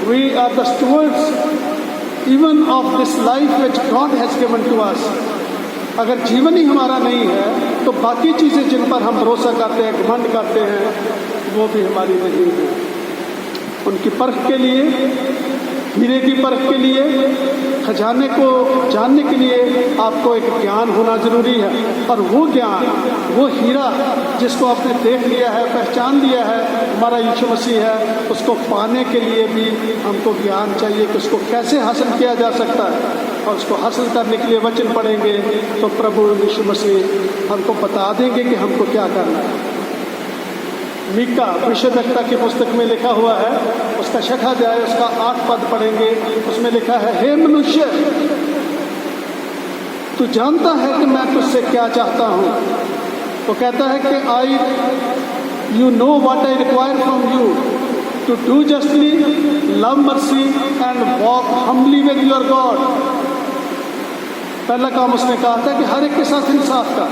We are the stewards even of this life which God has given to us. अगर जीवन ही हमारा नहीं है तो बाकी चीज़ें जिन पर हम भरोसा करते हैं, घमंड करते हैं, वो भी हमारी नहीं है। उनकी परख के लिए, हीरे की परख के लिए, खजाने को जानने के लिए आपको एक ज्ञान होना ज़रूरी है, और वो ज्ञान, वो हीरा जिसको आपने देख लिया है, पहचान लिया है, हमारा यीशु मसीह है, उसको पाने के लिए भी हमको ज्ञान चाहिए कि उसको कैसे हासिल किया जा सकता है। और उसको हासिल करने के लिए वचन पढ़ेंगे तो प्रभु यीशु मसीह हमको बता देंगे कि हमको क्या करना है। मीका भविष्यद्वक्ता की पुस्तक में लिखा हुआ है, उसका 6वां अध्याय, उसका 8 पद पढ़ेंगे। उसमें लिखा है, हे मनुष्य, तू जानता है कि मैं तुझसे क्या चाहता हूँ। वो कहता है कि you know what I require from you, to do justly, love mercy and walk humbly with your God. पहला काम उसने कहा था कि हर एक के साथ इंसाफ कर।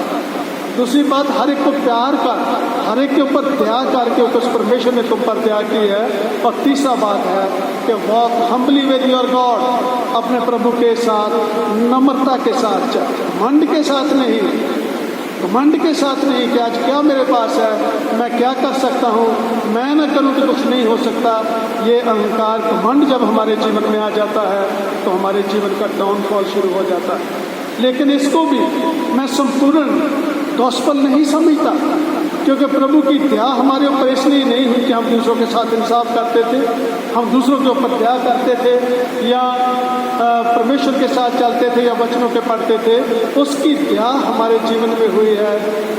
दूसरी बात, हर एक को प्यार कर, हर एक के ऊपर दया कर, क्योंकि उस परमेश्वर ने तुम पर दया की है। और तीसरा बात है कि walk humbly with your God, अपने प्रभु के साथ नम्रता के साथ चल, घमंड के साथ नहीं, घमंड के साथ नहीं कि आज क्या मेरे पास है, मैं क्या कर सकता हूँ, मैं ना करूँ तो कुछ नहीं हो सकता। ये अहंकार, घमंड जब हमारे जीवन में आ जाता है तो हमारे जीवन का डाउनफॉल शुरू हो जाता है। लेकिन इसको भी मैं संपूर्ण गॉस्पेल नहीं समझता, क्योंकि प्रभु की दया हमारे ऊपर इसलिए नहीं हुई कि हम दूसरों के साथ इंसाफ करते थे, हम दूसरों के ऊपर दया करते थे, या परमेश्वर के साथ चलते थे, या वचनों के पढ़ते थे। उसकी दया हमारे जीवन में हुई है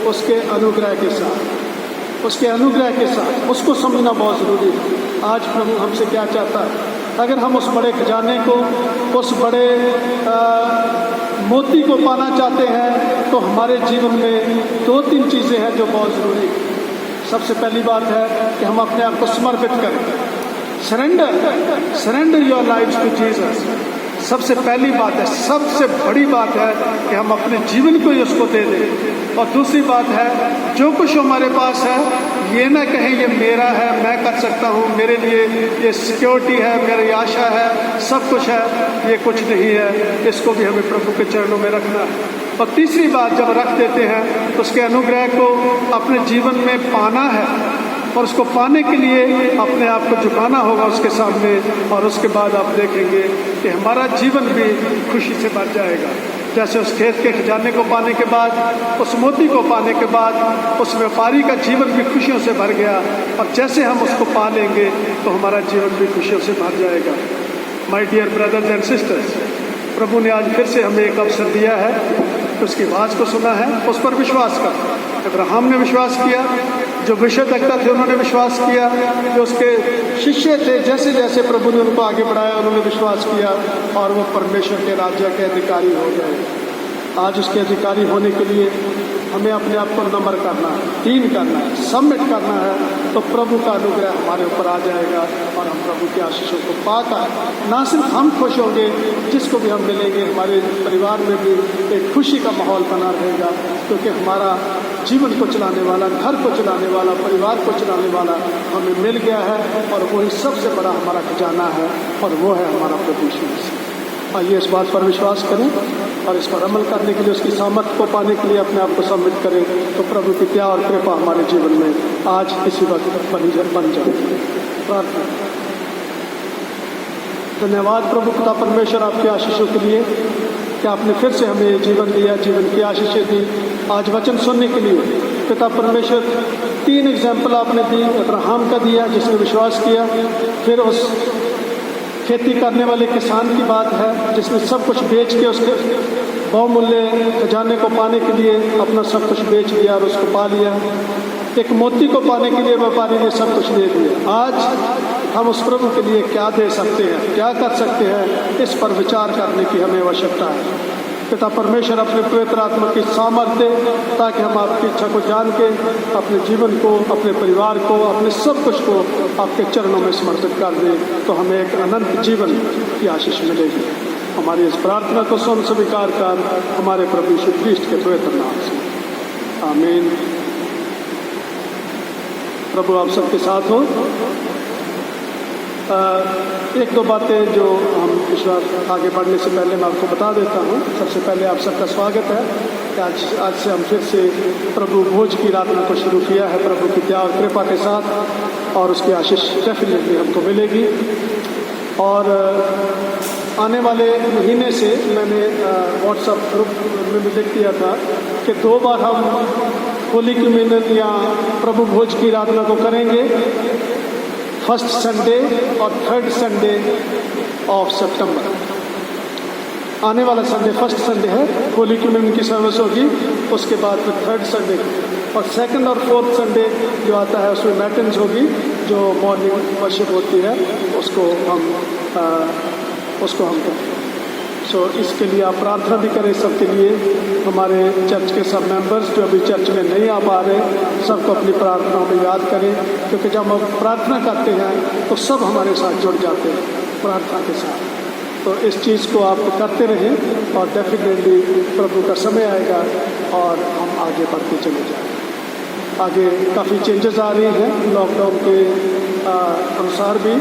उसके अनुग्रह के साथ, उसके अनुग्रह के साथ। उसको समझना बहुत ज़रूरी है। आज प्रभु हमसे क्या चाहता है? अगर हम उस बड़े खजाने को, उस बड़े मोती को पाना चाहते हैं तो हमारे जीवन में 2-3 चीज़ें हैं जो बहुत ज़रूरी है। सबसे पहली बात है कि हम अपने आप को समर्पित करें, surrender your lives to Jesus. सबसे पहली बात है, सबसे बड़ी बात है कि हम अपने जीवन को ही उसको दे दें। और दूसरी बात है, जो कुछ हमारे पास है ये ना कहें ये मेरा है, मैं कर सकता हूँ, मेरे लिए ये सिक्योरिटी है, मेरी आशा है, सब कुछ है, ये कुछ नहीं है। इसको भी हमें प्रभु के चरणों में रखना है। और तीसरी बात, जब रख देते हैं तो उसके अनुग्रह को अपने जीवन में पाना है, और उसको पाने के लिए अपने आप को झुकाना होगा उसके सामने। और उसके बाद आप देखेंगे कि हमारा जीवन भी खुशी से भर जाएगा। जैसे उस खेत के खजाने को पाने के बाद, उस मोती को पाने के बाद, उस व्यापारी का जीवन भी खुशियों से भर गया। और जैसे हम उसको पा लेंगे तो हमारा जीवन भी खुशियों से भर जाएगा। My dear brothers and sisters, प्रभु ने आज फिर से हमें एक अवसर दिया है, उसकी आवाज़ को सुना है, उस पर विश्वास कर। अब्राहम ने विश्वास किया, जो भविष्यद्वक्ता थे उन्होंने विश्वास किया, जो उसके शिष्य थे, जैसे जैसे प्रभु ने उनको आगे बढ़ाया उन्होंने विश्वास किया, और वो परमेश्वर के राज्य के अधिकारी हो गए। आज उसके अधिकारी होने के लिए हमें अपने आप को नम्र करना है, दीन करना है, सबमिट करना है, तो प्रभु का अनुग्रह हमारे ऊपर आ जाएगा। और हम प्रभु के आशीषों को पाकर ना सिर्फ हम खुश होंगे, जिसको भी हम मिलेंगे हमारे परिवार में भी एक खुशी का माहौल बना रहेगा, क्योंकि हमारा जीवन को चलाने वाला, घर को चलाने वाला, परिवार को चलाने वाला हमें मिल गया है। और वही सबसे बड़ा हमारा खजाना है, और वो है हमारा प्रभु यीशु मसीह। आइए इस बात पर विश्वास करें और इस पर अमल करने के लिए, उसकी सामर्थ को पाने के लिए अपने आप को सबमिट करें, तो प्रभु की दया और कृपा हमारे जीवन में आज इसी वक्त बन जाए। प्रार्थना। धन्यवाद प्रभु पिता परमेश्वर आपके आशीषों के लिए कि आपने फिर से हमें जीवन दिया, जीवन की आशीषें दी। आज वचन सुनने के लिए पिता परमेश्वर 3 एग्जाम्पल आपने दी। अब्राहम का दिया जिसने विश्वास किया, फिर उस खेती करने वाले किसान की बात है जिसने सब कुछ बेच के उसके बहुमूल्य खजाने को पाने के लिए अपना सब कुछ बेच दिया और उसको पा लिया। एक मोती को पाने के लिए व्यापारी ने सब कुछ दे दिया। आज हम उस प्रभु के लिए क्या दे सकते हैं, क्या कर सकते हैं, इस पर विचार करने की हमें आवश्यकता है। पिता परमेश्वर अपने पवित्र आत्मा की सामर्थ्य दे, ताकि हम आपकी इच्छा को जान के अपने जीवन को, अपने परिवार को, अपने सब कुछ को आपके चरणों में समर्पित कर दें, तो हमें एक अनंत जीवन की आशीष मिलेगी। हमारी इस प्रार्थना को सुन स्वीकार कर हमारे प्रभु यीशु ख्रीष्ट के पवित्र नाम से, आमीन। प्रभु आप सबके साथ हो। एक दो बातें जो हम विश्वास आगे बढ़ने से पहले मैं आपको बता देता हूँ। सबसे पहले आप सबका स्वागत है कि आज से हम फिर से प्रभु भोज की रात को शुरू किया है, प्रभु की दया और कृपा के साथ, और उसकी आशीष डेफिनेटली हमको मिलेगी। और आने वाले महीने से मैंने व्हाट्सएप ग्रुप में भी लिख दिया था कि 2 बार हम होली कम्युनियन या प्रभु भोज की आराधना को करेंगे, फर्स्ट संडे और थर्ड संडे ऑफ सितंबर। आने वाला संडे फर्स्ट संडे है, होली कम्युनियन की सर्विस होगी, उसके बाद फिर थर्ड संडे, और सेकंड और फोर्थ संडे जो आता है उसमें मैटन्स होगी, जो मॉर्निंग वर्शिप होती है, उसको हम करें। सो इसके लिए आप प्रार्थना भी करें सबके लिए। हमारे चर्च के सब मेंबर्स जो अभी चर्च में नहीं आ पा रहे, सबको अपनी प्रार्थना में याद करें, क्योंकि जब हम प्रार्थना करते हैं तो सब हमारे साथ जुड़ जाते हैं प्रार्थना के साथ। तो इस चीज़ को आप करते रहें और डेफिनेटली प्रभु का समय आएगा और हम आगे बढ़ते चले जाएंगे। आगे काफ़ी चेंजेस आ रही हैं लॉकडाउन के अनुसार भी,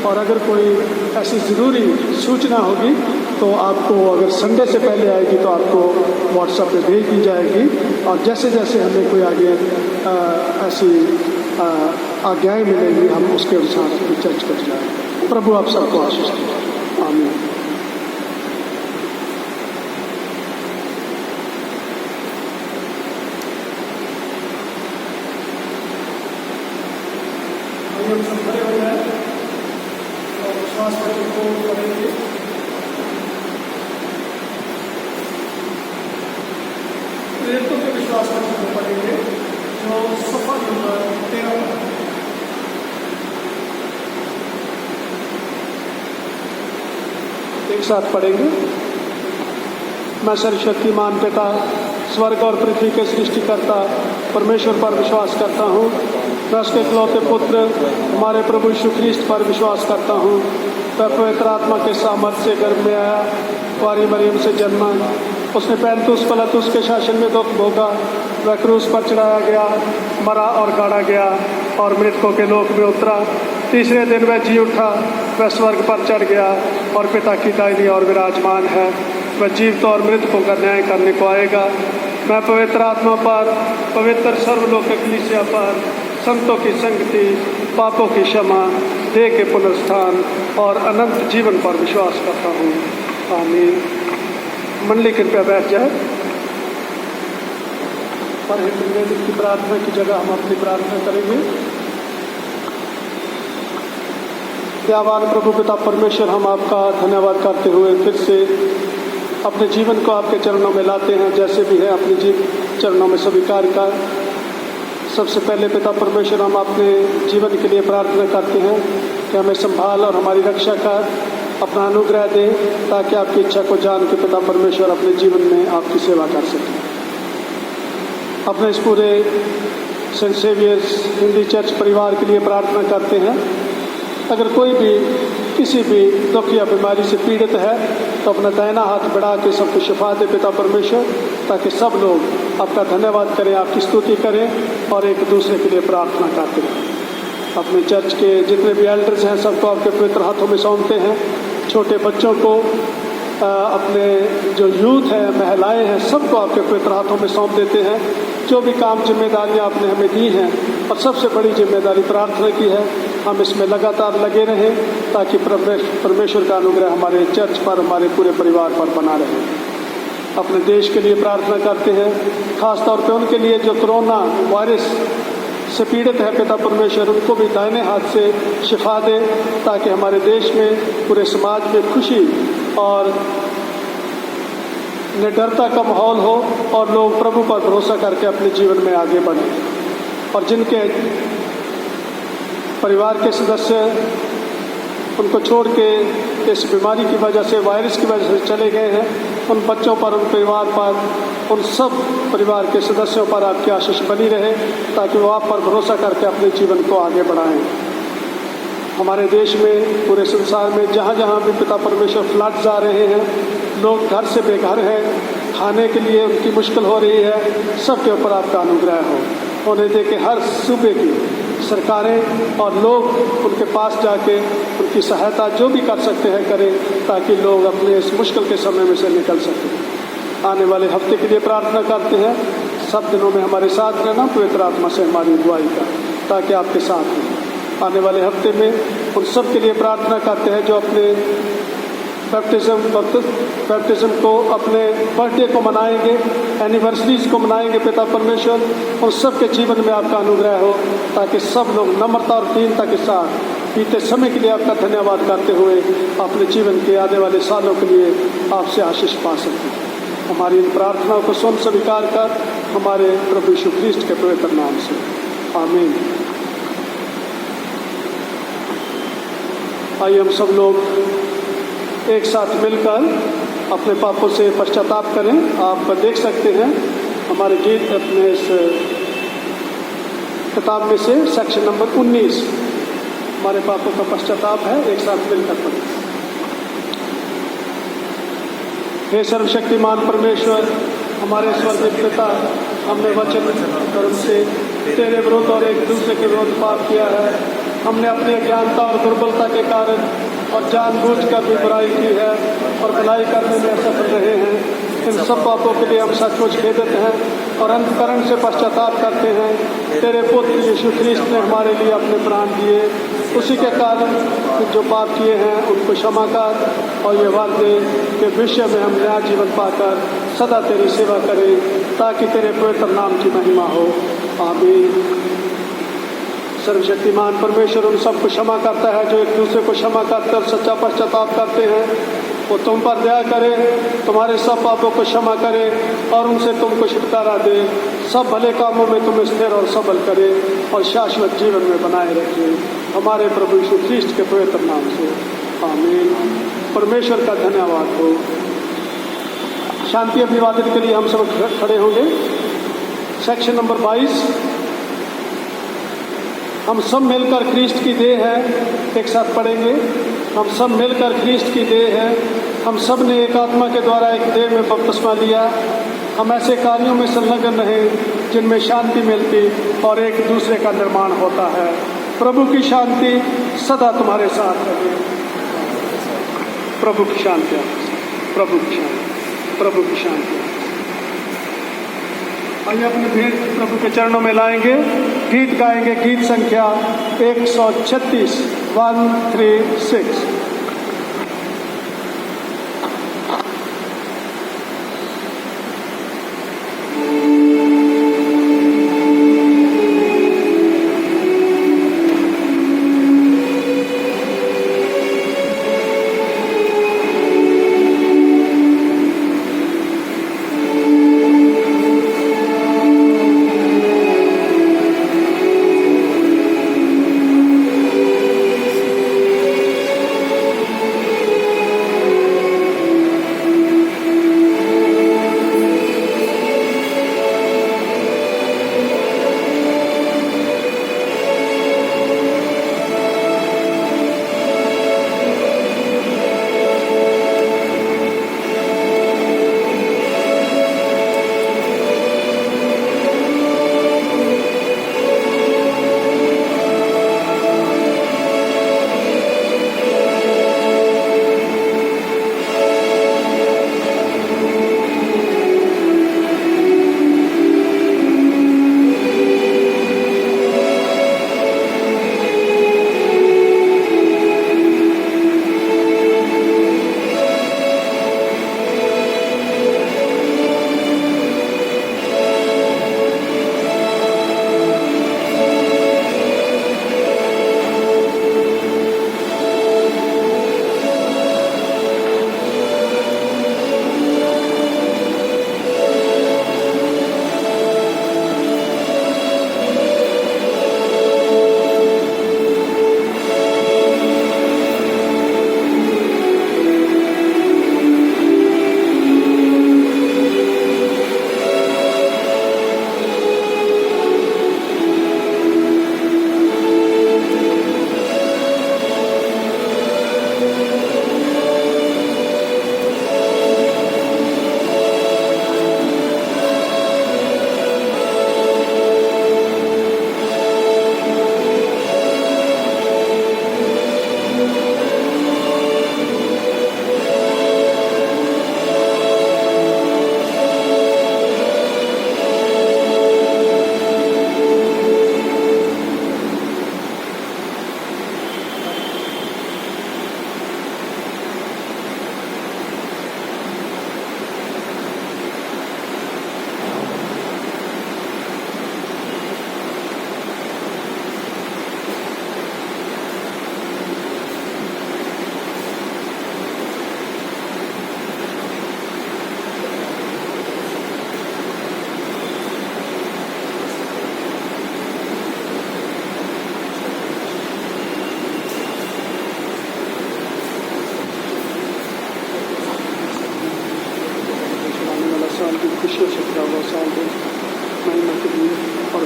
और अगर कोई ऐसी ज़रूरी सूचना होगी तो आपको, अगर संडे से पहले आएगी तो आपको व्हाट्सएप पे भेज दी जाएगी, और जैसे जैसे हमें कोई आगे ऐसी आज्ञाएँ मिलेंगी हम उसके अनुसार चर्च कर जाएंगे। प्रभु आप सबको आशीष दें, आमीन। हम सब खड़े हो जाए और विश्वास को करेंगे। प्रेरितों के विश्वास को पढ़ेंगे जो सफा नंबर 13 एक साथ पढ़ेंगे। मैं सर्वशक्तिमान पिता, स्वर्ग और पृथ्वी के सृष्टिकर्ता परमेश्वर पर विश्वास करता हूँ। मैं उसके इकलौते पुत्र हमारे प्रभु यीशु ख्रीष्ट पर विश्वास करता हूँ। वह पवित्र आत्मा के सामर्थ्य से गर्भ में आया, कुंवारी मरियम से जन्मा, उसने पैंतुस पिलातुस के शासन में दुख भोगा, वह क्रूस पर चढ़ाया गया, मरा और गाड़ा गया और मृतकों के लोक में उतरा। तीसरे दिन वह जी उठा, वह स्वर्ग पर चढ़ गया और पिता की दाहिनी ओर विराजमान है। वह जीवित और मृतकों का न्याय करने को आएगा। मैं पवित्र आत्मा पर, पवित्र सर्वलोक कलीसिया पर, संतों की संगति, पापों की क्षमा, देह के पुनरुत्थान और अनंत जीवन पर विश्वास करता हूँ, आमीन। मंडली कृपया बैठ जाए। पर हिंदू की प्रार्थना की जगह हम अपनी प्रार्थना करेंगे। दयावान प्रभु पिता परमेश्वर, हम आपका धन्यवाद करते हुए फिर से अपने जीवन को आपके चरणों में लाते हैं, जैसे भी है अपने चरणों में स्वीकार कर। सबसे पहले पिता परमेश्वर, हम अपने जीवन के लिए प्रार्थना करते हैं कि हमें संभाल और हमारी रक्षा कर, अपना अनुग्रह दे, ताकि आपकी इच्छा को जान के पिता परमेश्वर अपने जीवन में आपकी सेवा कर सकें। अपने इस पूरे सेंट सेवियर्स हिंदी चर्च परिवार के लिए प्रार्थना करते हैं। अगर कोई भी किसी भी दुख या बीमारी से पीड़ित है तो अपना दाहिना हाथ बढ़ा के सबको शिफा दे पिता परमेश्वर, ताकि सब लोग आपका धन्यवाद करें, आपकी स्तुति करें और एक दूसरे के लिए प्रार्थना करते हैं। अपने चर्च के जितने भी एल्डर्स हैं सबको आपके पवित्र हाथों में सौंपते हैं। छोटे बच्चों को, अपने जो यूथ है, महिलाएं हैं, सबको आपके पवित्र हाथों में सौंप देते हैं। जो भी काम जिम्मेदारियां आपने हमें दी हैं, और सबसे बड़ी जिम्मेदारी प्रार्थना की है, हम इसमें लगातार लगे रहें, ताकि परमेश्वर का अनुग्रह हमारे चर्च पर, हमारे पूरे परिवार पर बना रहे। अपने देश के लिए प्रार्थना करते हैं, खास तौर पे उनके लिए जो कोरोना वायरस से पीड़ित है पिता परमेश्वर, उनको भी दाहिने हाथ से शिफा दे, ताकि हमारे देश में, पूरे समाज में खुशी और निडरता का माहौल हो और लोग प्रभु पर भरोसा करके अपने जीवन में आगे बढ़ें। और जिनके परिवार के सदस्य उनको छोड़ के इस बीमारी की वजह से, वायरस की वजह से चले गए हैं, उन बच्चों पर, उन परिवार पर, उन सब परिवार के सदस्यों पर आपकी आशीष बनी रहे, ताकि वो आप पर भरोसा करके अपने जीवन को आगे बढ़ाएं। हमारे देश में, पूरे संसार में जहाँ जहाँ भी पिता परमेश्वर फ्लड्स आ रहे हैं, लोग घर से बेघर हैं, खाने के लिए उनकी मुश्किल हो रही है, सबके ऊपर आपका अनुग्रह हो। उन्हें दे के हर सूबे की सरकारें और लोग उनके पास जाके उनकी सहायता जो भी कर सकते हैं करें, ताकि लोग अपने इस मुश्किल के समय में से निकल सकें। आने वाले हफ्ते के लिए प्रार्थना करते हैं, सब दिनों में हमारे साथ रहना, पवित्र आत्मा से हमारी दुआई का, ताकि आपके साथ हो। आने वाले हफ्ते में उन सब के लिए प्रार्थना करते हैं जो अपने बैप्टिज्म को, अपने बर्थडे को मनाएंगे, एनिवर्सरीज को मनाएंगे। पिता परमेश्वर उन सब के जीवन में आपका अनुग्रह हो, ताकि सब लोग नम्रता और दीनता के साथ बीते समय के लिए आपका धन्यवाद करते हुए अपने जीवन के आने वाले सालों के लिए आपसे आशीष पा सकें। हमारी इन प्रार्थनाओं को सुन स्वीकार कर हमारे प्रभु यीशु ख्रीस्ट के पवित्र नाम से, आमीन। आइए हम सब लोग एक साथ मिलकर अपने पापों से पश्चाताप करें। आप देख सकते हैं हमारे गीत अपने इस किताब में से सेक्शन नंबर 19 हमारे पापों का पश्चाताप है। एक साथ मिलकर पढ़ें। हे सर्वशक्तिमान परमेश्वर, हमारे स्वर्गीय पिता, हमने वचन कर्म से तेरे विरुद्ध और एक दूसरे के विरुद्ध पाप किया है। हमने अपनी अज्ञानता और दुर्बलता के कारण और जानबूझकर भी बुराई की है और भलाई करने में असफल रहे हैं। इन सब पापों के लिए हम सचमुच खेदित हैं और अंतःकरण से पश्चाताप करते हैं। तेरे पुत्र यीशु ख्रीस्त ने हमारे लिए अपने प्राण दिए, उसी के कारण जो पाप किए हैं उनको क्षमा कर और ये वादे के विषय में हम नया जीवन पाकर सदा तेरी सेवा करें, ताकि तेरे पवित्र नाम की महिमा हो। आमीन। सर्वशक्तिमान परमेश्वर उन सबको क्षमा करता है जो एक दूसरे को क्षमा करकर सच्चा पश्चाताप करते हैं। वो तुम पर दया करे, तुम्हारे सब पापों को क्षमा करे और उनसे तुमको छुटकारा दे, सब भले कामों में तुम्हें स्थिर और सबल करे और शाश्वत जीवन में बनाए रखे, हमारे प्रभु यीशु ख्रीस्त के पवित्र नाम से, आमीन। परमेश्वर का धन्यवाद हो। शांति अभिवादन के लिए हम सब खड़े होंगे। Section number 22। हम सब मिलकर ख्रीस्त की देह है, एक साथ पढ़ेंगे। हम सब मिलकर ख्रीस्त की देह है, हम सब ने एक आत्मा के द्वारा एक देह में बपतिस्मा लिया। हम ऐसे कार्यों में संलग्न रहे जिनमें शांति मिलती और एक दूसरे का निर्माण होता है। प्रभु की शांति सदा तुम्हारे साथ रहे। प्रभु की शांति, प्रभु की शांति, प्रभु की शांति। आइए अपने भेंट प्रभु के चरणों में लाएंगे, गीत गाएंगे। गीत संख्या 136, 136।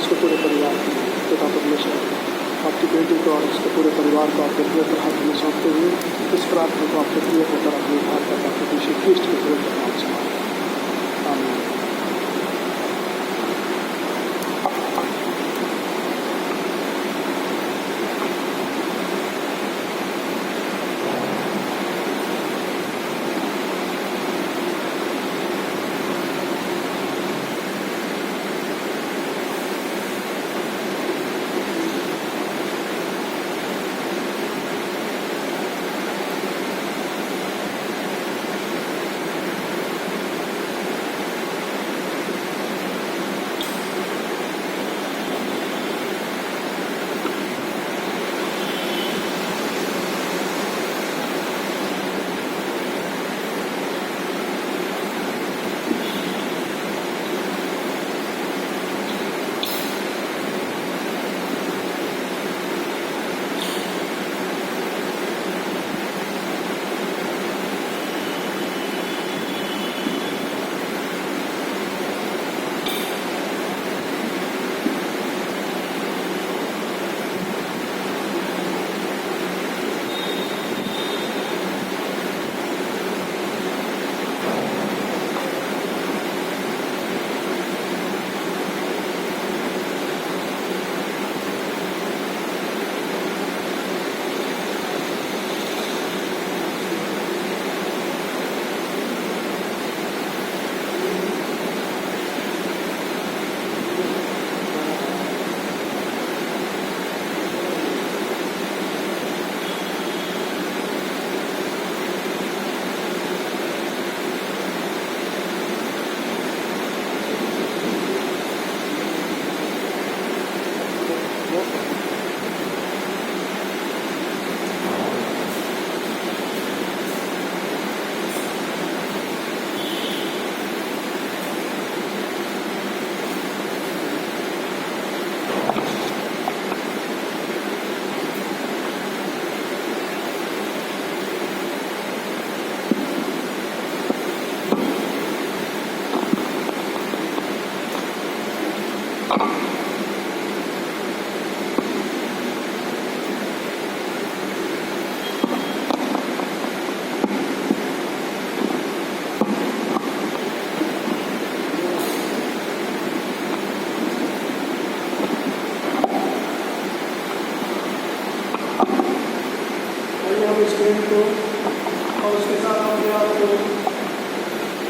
उसके पूरे परिवार की पिता परमेश्वर आपकी बेटी को और उसके पूरे परिवार को आपके प्रिय पर हाथ में सौंपते हुए इस प्रार्थना को आपके प्रिय होकर अपने उद्धार करता प्रभु यीशु ख्रीष्ट के प्रिय नाम से आमीन।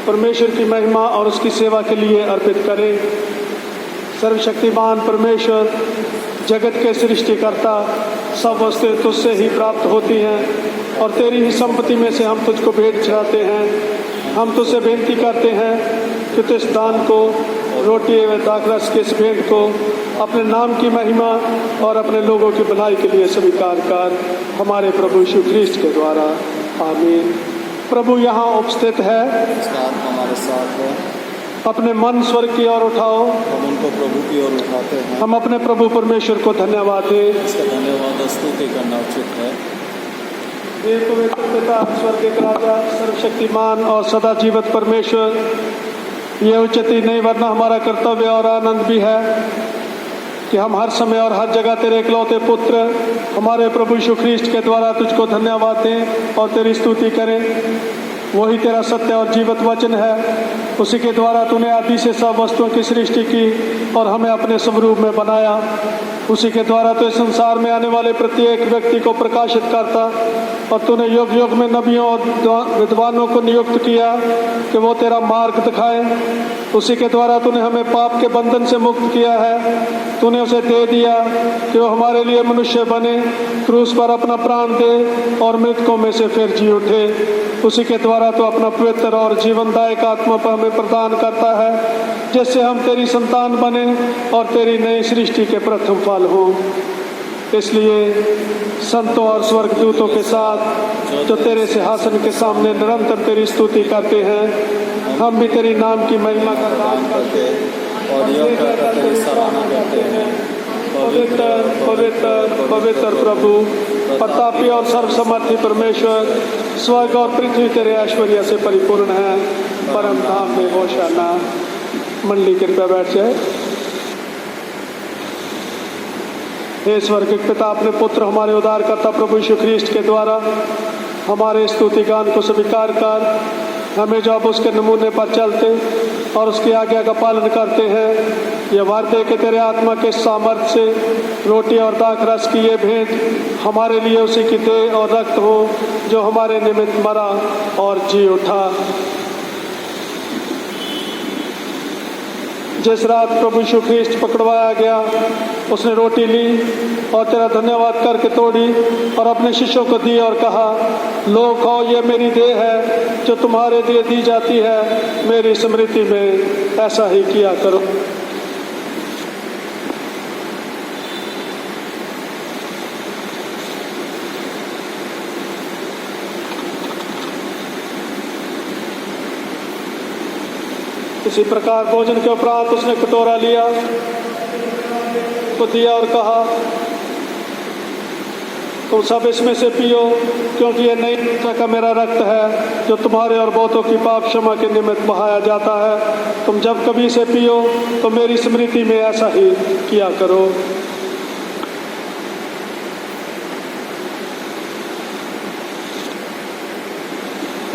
परमेश्वर की महिमा और उसकी सेवा के लिए अर्पित करें। सर्वशक्तिमान परमेश्वर, जगत के सृष्टिकर्ता, सब वस्तुएं तुझसे ही प्राप्त होती हैं और तेरी ही संपत्ति में से हम तुझको भेंट चढ़ाते हैं। हम तुझसे बेनती करते हैं कि तू इस दान को, रोटी एवं दाखरस के इस भेंट को अपने नाम की महिमा और अपने लोगों की भलाई के लिए स्वीकार कर, हमारे प्रभु यीशु ख्रीष्ट के द्वारा। आमीन। प्रभु यहाँ उपस्थित है, हमारे साथ है। अपने मन स्वर्ग की ओर उठाओ। हम उनको प्रभु की ओर उठाते हैं। हम अपने प्रभु परमेश्वर को धन्यवाद दें। इसका धन्यवाद और स्तुति करना उचित है। हे पवित्र पिता, स्वर्ग के राजा, सर्वशक्तिमान और सदा जीवित परमेश्वर, ये उचित ही नहीं वरना हमारा कर्तव्य और आनंद भी है कि हम हर समय और हर जगह तेरे इकलौते पुत्र हमारे प्रभु यीशु ख्रीष्ट के द्वारा तुझको धन्यवाद दें और तेरी स्तुति करें। वही तेरा सत्य और जीवित वचन है। उसी के द्वारा तूने आदि से सब वस्तुओं की सृष्टि की और हमें अपने स्वरूप में बनाया। उसी के द्वारा तो इस संसार में आने वाले प्रत्येक व्यक्ति को प्रकाशित करता और तूने युग युग में नबियों और विद्वानों को नियुक्त किया कि वो तेरा मार्ग दिखाए। उसी के द्वारा तूने हमें पाप के बंधन से मुक्त किया है। तूने उसे दे दिया कि वो हमारे लिए मनुष्य बने, क्रूस पर अपना प्राण दे और मृतकों में से फिर जी उठे। उसी के द्वारा तो अपना पवित्र और जीवनदायक आत्मा पर हमें प्रदान करता है, जिससे हम तेरी संतान बने और तेरी नई सृष्टि के प्रथम फल हों। इसलिए संतों और स्वर्गदूतों के साथ जो तेरे सिंहासन के सामने निरंतर तेरी स्तुति करते हैं, हम भी तेरी नाम की महिमा का गान करते और यह कहकर तेरी सराहना करते हैं। पवित्र पवित्र पवित्र प्रभु, प्रतापी और सर्वसमर्थी परमेश्वर, स्वर्ग और पृथ्वी तेरे ऐश्वर्य से परिपूर्ण है। परम धाम में होशाना। मंडली कृपया बैठ जाए। हे स्वर्गिक पिता, अपने पुत्र हमारे उद्धारकर्ता प्रभु यीशु ख्रीस्ट के द्वारा हमारे स्तुति गान को स्वीकार कर हमें जो अब उसके नमूने पर चलते और उसकी आज्ञा का पालन करते हैं, ये वादे के तेरे आत्मा के सामर्थ्य से रोटी और दाख रस की ये भेंट हमारे लिए उसी की देह और रक्त हो जो हमारे निमित्त मरा और जी उठा। जिस रात प्रभु यीशु ख्रीस्ट पकड़वाया गया, उसने रोटी ली और तेरा धन्यवाद करके तोड़ी और अपने शिष्यों को दी और कहा, लो खाओ, ये मेरी देह है जो तुम्हारे लिए दी जाती है, मेरी स्मृति में ऐसा ही किया करो। इसी प्रकार भोजन के उपरांत उसने कटोरा लिया, तो दिया और कहा, तुम सब इसमें से पियो, क्योंकि ये नई निष्ठा का मेरा रक्त है जो तुम्हारे और बहुतों की पाप क्षमा के निमित्त बहाया जाता है। तुम जब कभी इसे पियो तो मेरी स्मृति में ऐसा ही किया करो।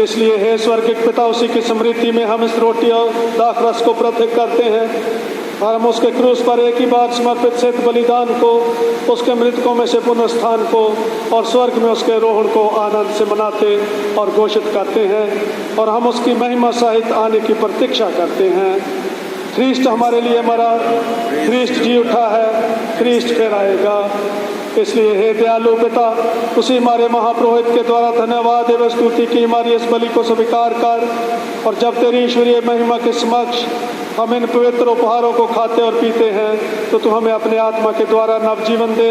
इसलिए हे स्वर्गिक पिता, उसी की स्मृति में हम इस रोटी और दाख रस को प्रत्येक करते हैं और हम उसके क्रूस पर एक ही बार समर्पित सिद्ध बलिदान को, उसके मृतकों में से पुनरुत्थान को और स्वर्ग में उसके रोहण को आनंद से मनाते और घोषित करते हैं और हम उसकी महिमा सहित आने की प्रतीक्षा करते हैं। ख्रीस्ट हमारे लिए मरा, ख्रीस्ट जी उठा है, ख्रीस्ट फिर आएगा। इसलिए हे दयालु पिता, उसी हमारे महापुरोहित के द्वारा धन्यवाद एवं स्तुति की हमारी इस बलि को स्वीकार कर और जब तेरी ईश्वरीय महिमा के समक्ष हम इन पवित्र उपहारों को खाते और पीते हैं, तो तू हमें अपने आत्मा के द्वारा नवजीवन दे,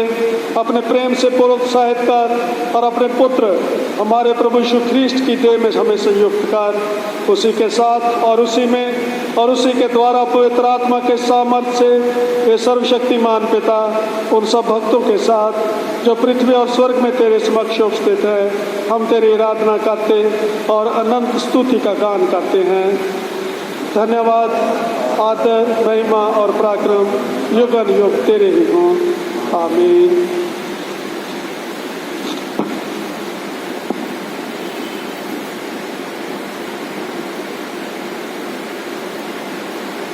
अपने प्रेम से प्रोत्साहित कर और अपने पुत्र हमारे प्रभु यीशु ख्रीस्ट की देह में हमें संयुक्त कर। उसी के साथ और उसी में और उसी के द्वारा पवित्र आत्मा के सामर्थ्य से ये सर्वशक्तिमान पिता उन सब भक्तों के साथ जो पृथ्वी और स्वर्ग में तेरे समक्ष उपस्थित है, हम तेरी आराधना करते और अनंत स्तुति का गान करते हैं। धन्यवाद, आदर, महिमा और पराक्रम युगन युग तेरे ही हों। आमीन।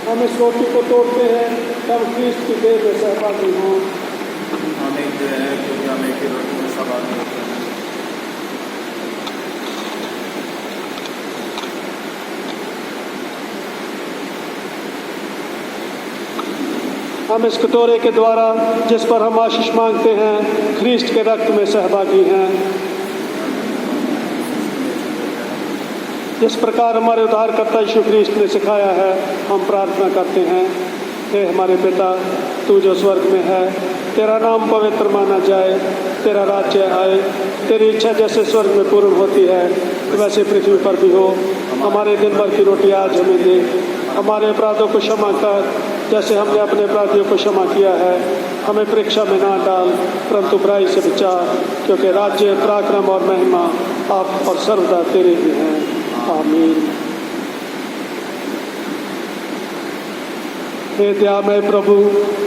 हम इस रोटी को तोड़ते हैं तब ख्रीस्ट की देह में सहभागी हों। हम एक देह हैं क्योंकि हम एक ही रोटी में सहभागी होते हैं। हम इस कटोरे के द्वारा जिस पर हम आशीष मांगते हैं, ख्रीस्ट के रक्त में सहभागी हैं। जिस प्रकार हमारे उद्धारकर्ता यीशु ख्रीस्ट ने सिखाया है, हम प्रार्थना करते हैं। हे हमारे पिता, तू जो स्वर्ग में है, तेरा नाम पवित्र माना जाए, तेरा राज्य आए, तेरी इच्छा जैसे स्वर्ग में पूर्ण होती है वैसे पृथ्वी पर भी हो। हमारे दिन भर की रोटी आज हमें दे, हमारे अपराधों को क्षमा कर जैसे हमने अपने अपराधियों को क्षमा किया है। हमें परीक्षा में ना डाल, परंतु बुराई से बचा, क्योंकि राज्य, पराक्रम और महिमा आप और सर्वदा तेरे ही हैं। आमीन। हे दयामय प्रभु,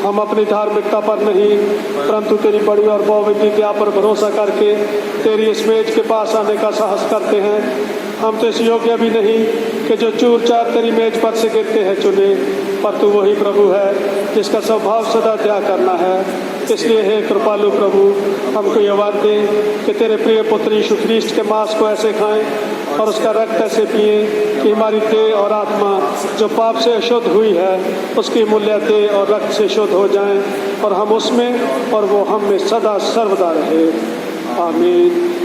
हम अपनी धार्मिकता पर नहीं परंतु तेरी बड़ी और बहुविधि दया पर भरोसा करके तेरी इस मेज के पास आने का साहस करते हैं। हम तो इस योग्य भी नहीं कि जो चूर चार तेरी मेज पर से गिरते हैं चुने, पर तू वही प्रभु है जिसका स्वभाव सदा दया करना है। इसलिए हे कृपालु प्रभु, हमको ये वाद दे कि तेरे प्रिय पुत्र यीशु ख्रीस्ट के मांस को ऐसे खाएं और उसका रक्त ऐसे पिए कि हमारी देह और आत्मा जो पाप से अशुद्ध हुई है उसकी मूल्य देह और रक्त से शुद्ध हो जाएं और हम उसमें और वो हम में सदा सर्वदा रहे। आमीन।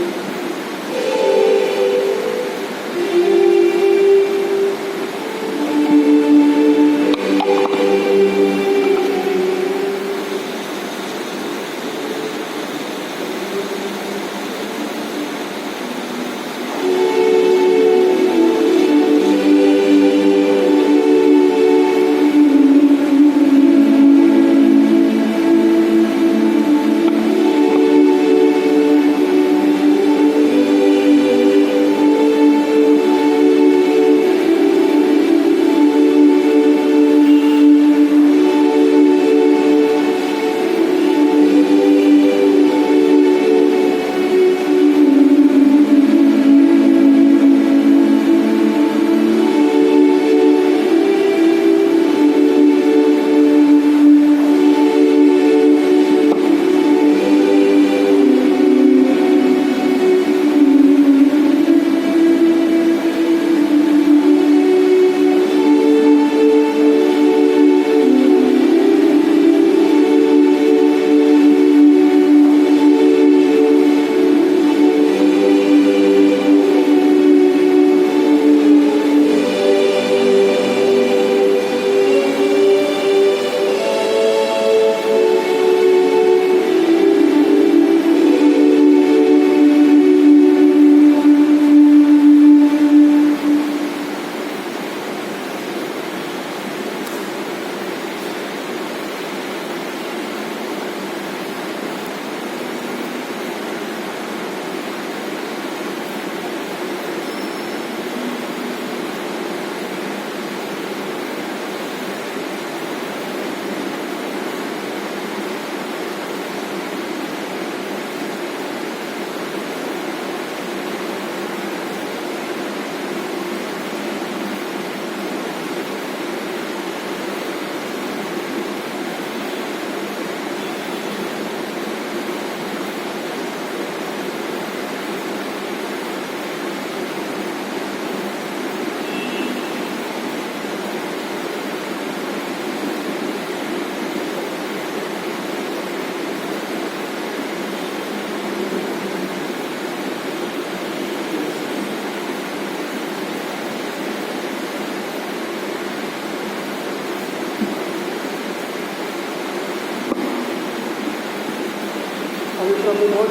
प्रभु भोज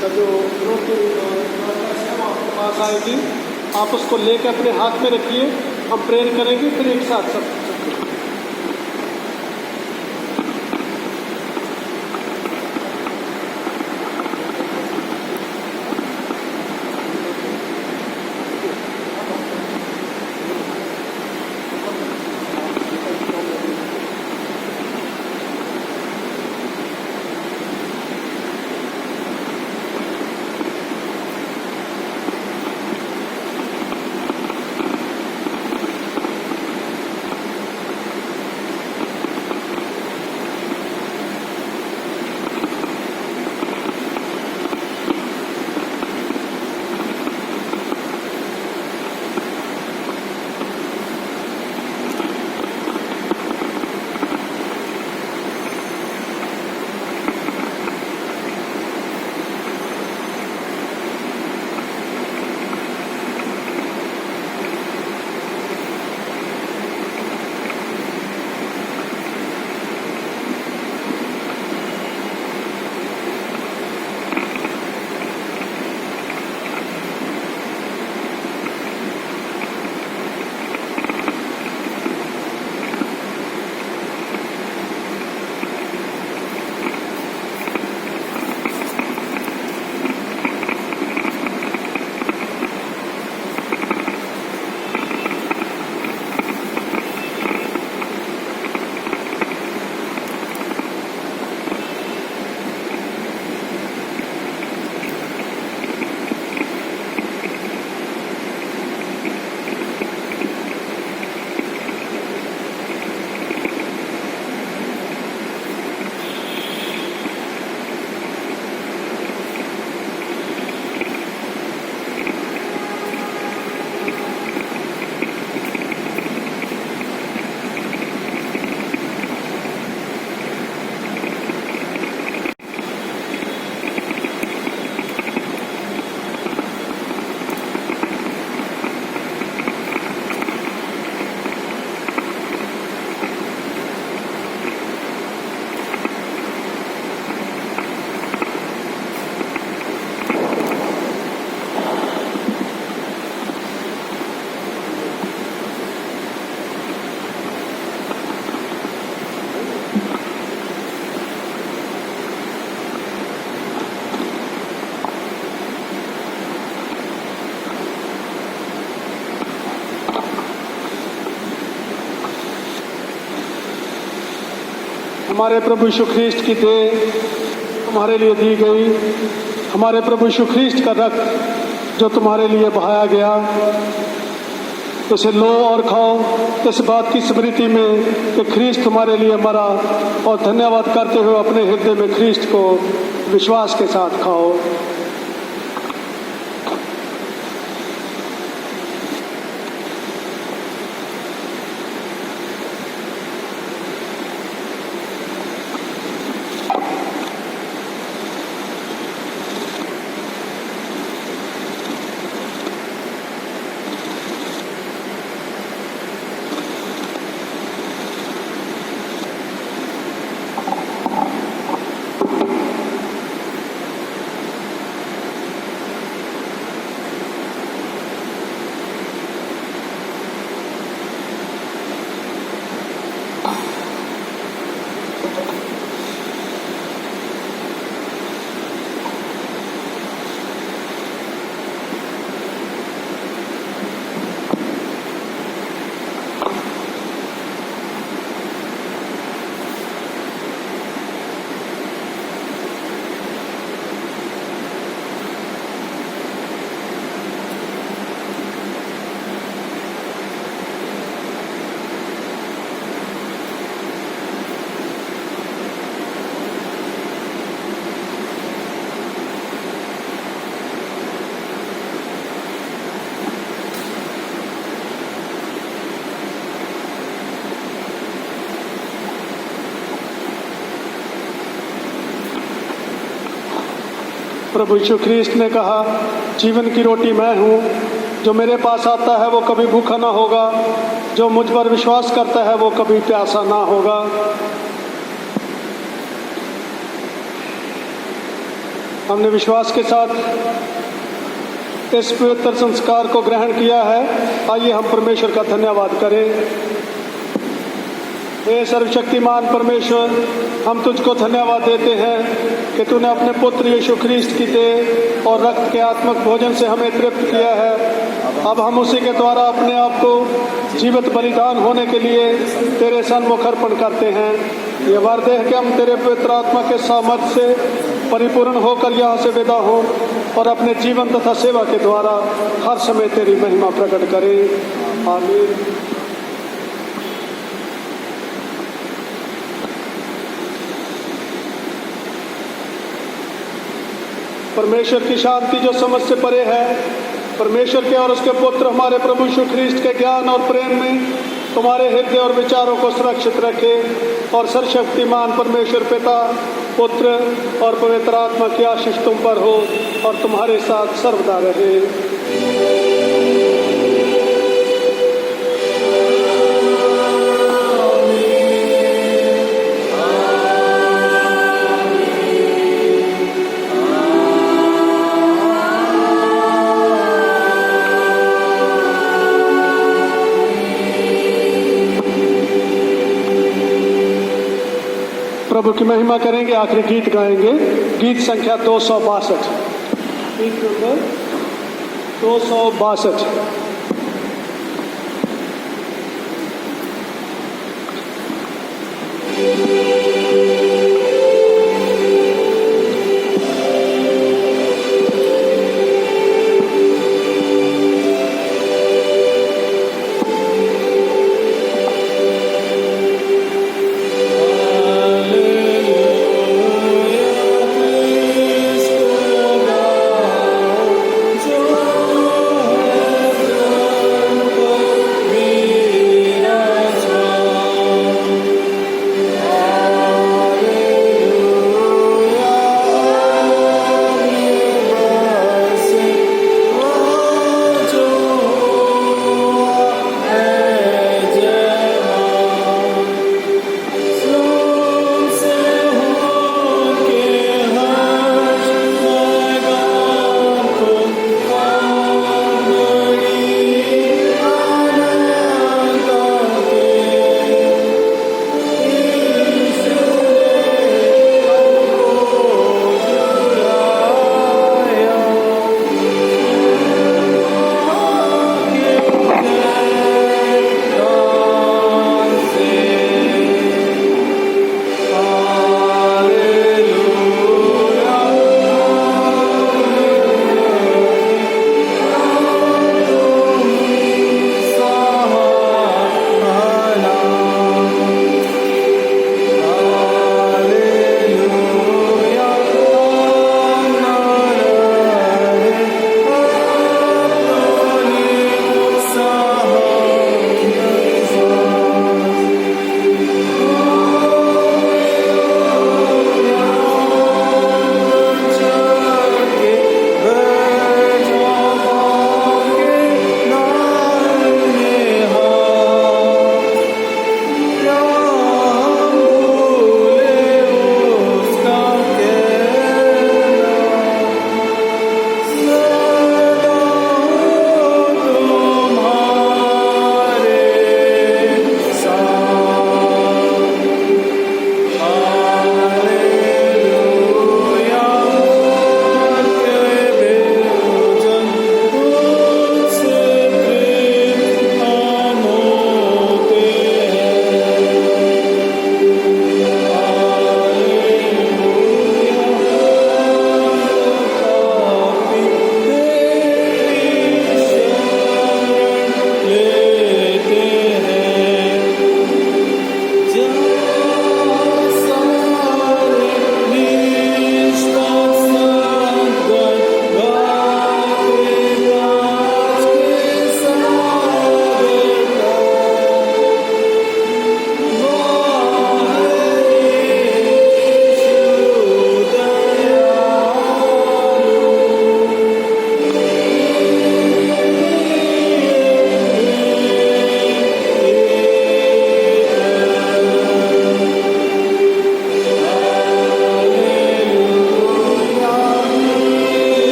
का जो रोटी है वो आपके पास आएगी, आप उसको लेकर अपने हाथ में रखिए। हम प्रेयर करेंगे, फिर एक साथ सब हमारे प्रभु यीशु ख्रीस्ट की देह तुम्हारे लिए दी गई, हमारे प्रभु यीशु ख्रीस्ट का रक्त जो तुम्हारे लिए बहाया गया, तो इसे लो और खाओ इस बात की स्मृति में कि ख्रीस्ट तुम्हारे लिए मरा, और धन्यवाद करते हुए अपने हृदय में ख्रीस्ट को विश्वास के साथ खाओ। प्रभु यीशु ख्रीस्ट ने कहा, जीवन की रोटी मैं हूँ, जो मेरे पास आता है वो कभी भूखा ना होगा, जो मुझ पर विश्वास करता है वो कभी प्यासा ना होगा। हमने विश्वास के साथ इस पवित्र संस्कार को ग्रहण किया है। आइए हम परमेश्वर का धन्यवाद करें। हे सर्वशक्तिमान परमेश्वर, हम तुझको धन्यवाद देते हैं कि तूने अपने पुत्र यीशु ख्रीस्त की देह और रक्त के आत्मक भोजन से हमें तृप्त किया है। अब हम उसी के द्वारा अपने आप को जीवित बलिदान होने के लिए तेरे सन्मुख अर्पण करते हैं। ये वर देह कि हम तेरे पवित्र आत्मा के सामर्थ्य से परिपूर्ण होकर यहाँ से विदा हो और अपने जीवन तथा सेवा के द्वारा हर समय तेरी महिमा प्रकट करें। आमीन। परमेश्वर की शांति जो समझ से परे है, परमेश्वर के और उसके पुत्र हमारे प्रभु यीशु ख्रीस्त के ज्ञान और प्रेम में तुम्हारे हृदय और विचारों को सुरक्षित रखे और सर्वशक्तिमान परमेश्वर पिता, पुत्र और पवित्र आत्मा की आशीष तुम पर हो और तुम्हारे साथ सर्वदा रहे। प्रभु की महिमा करेंगे, आखिरी गीत गाएंगे। गीत संख्या 262। गीत नंबर 262।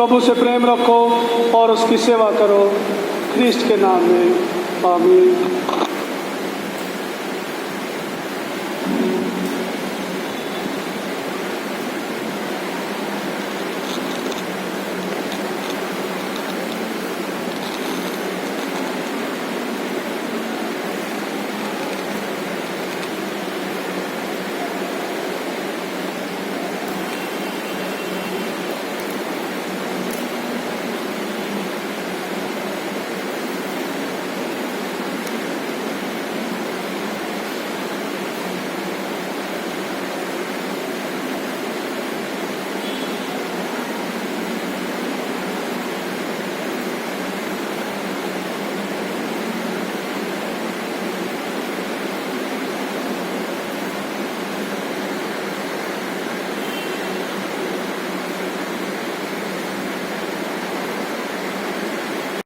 प्रभु से प्रेम रखो और उसकी सेवा करो। ख्रीस्ट के नाम में आमीन।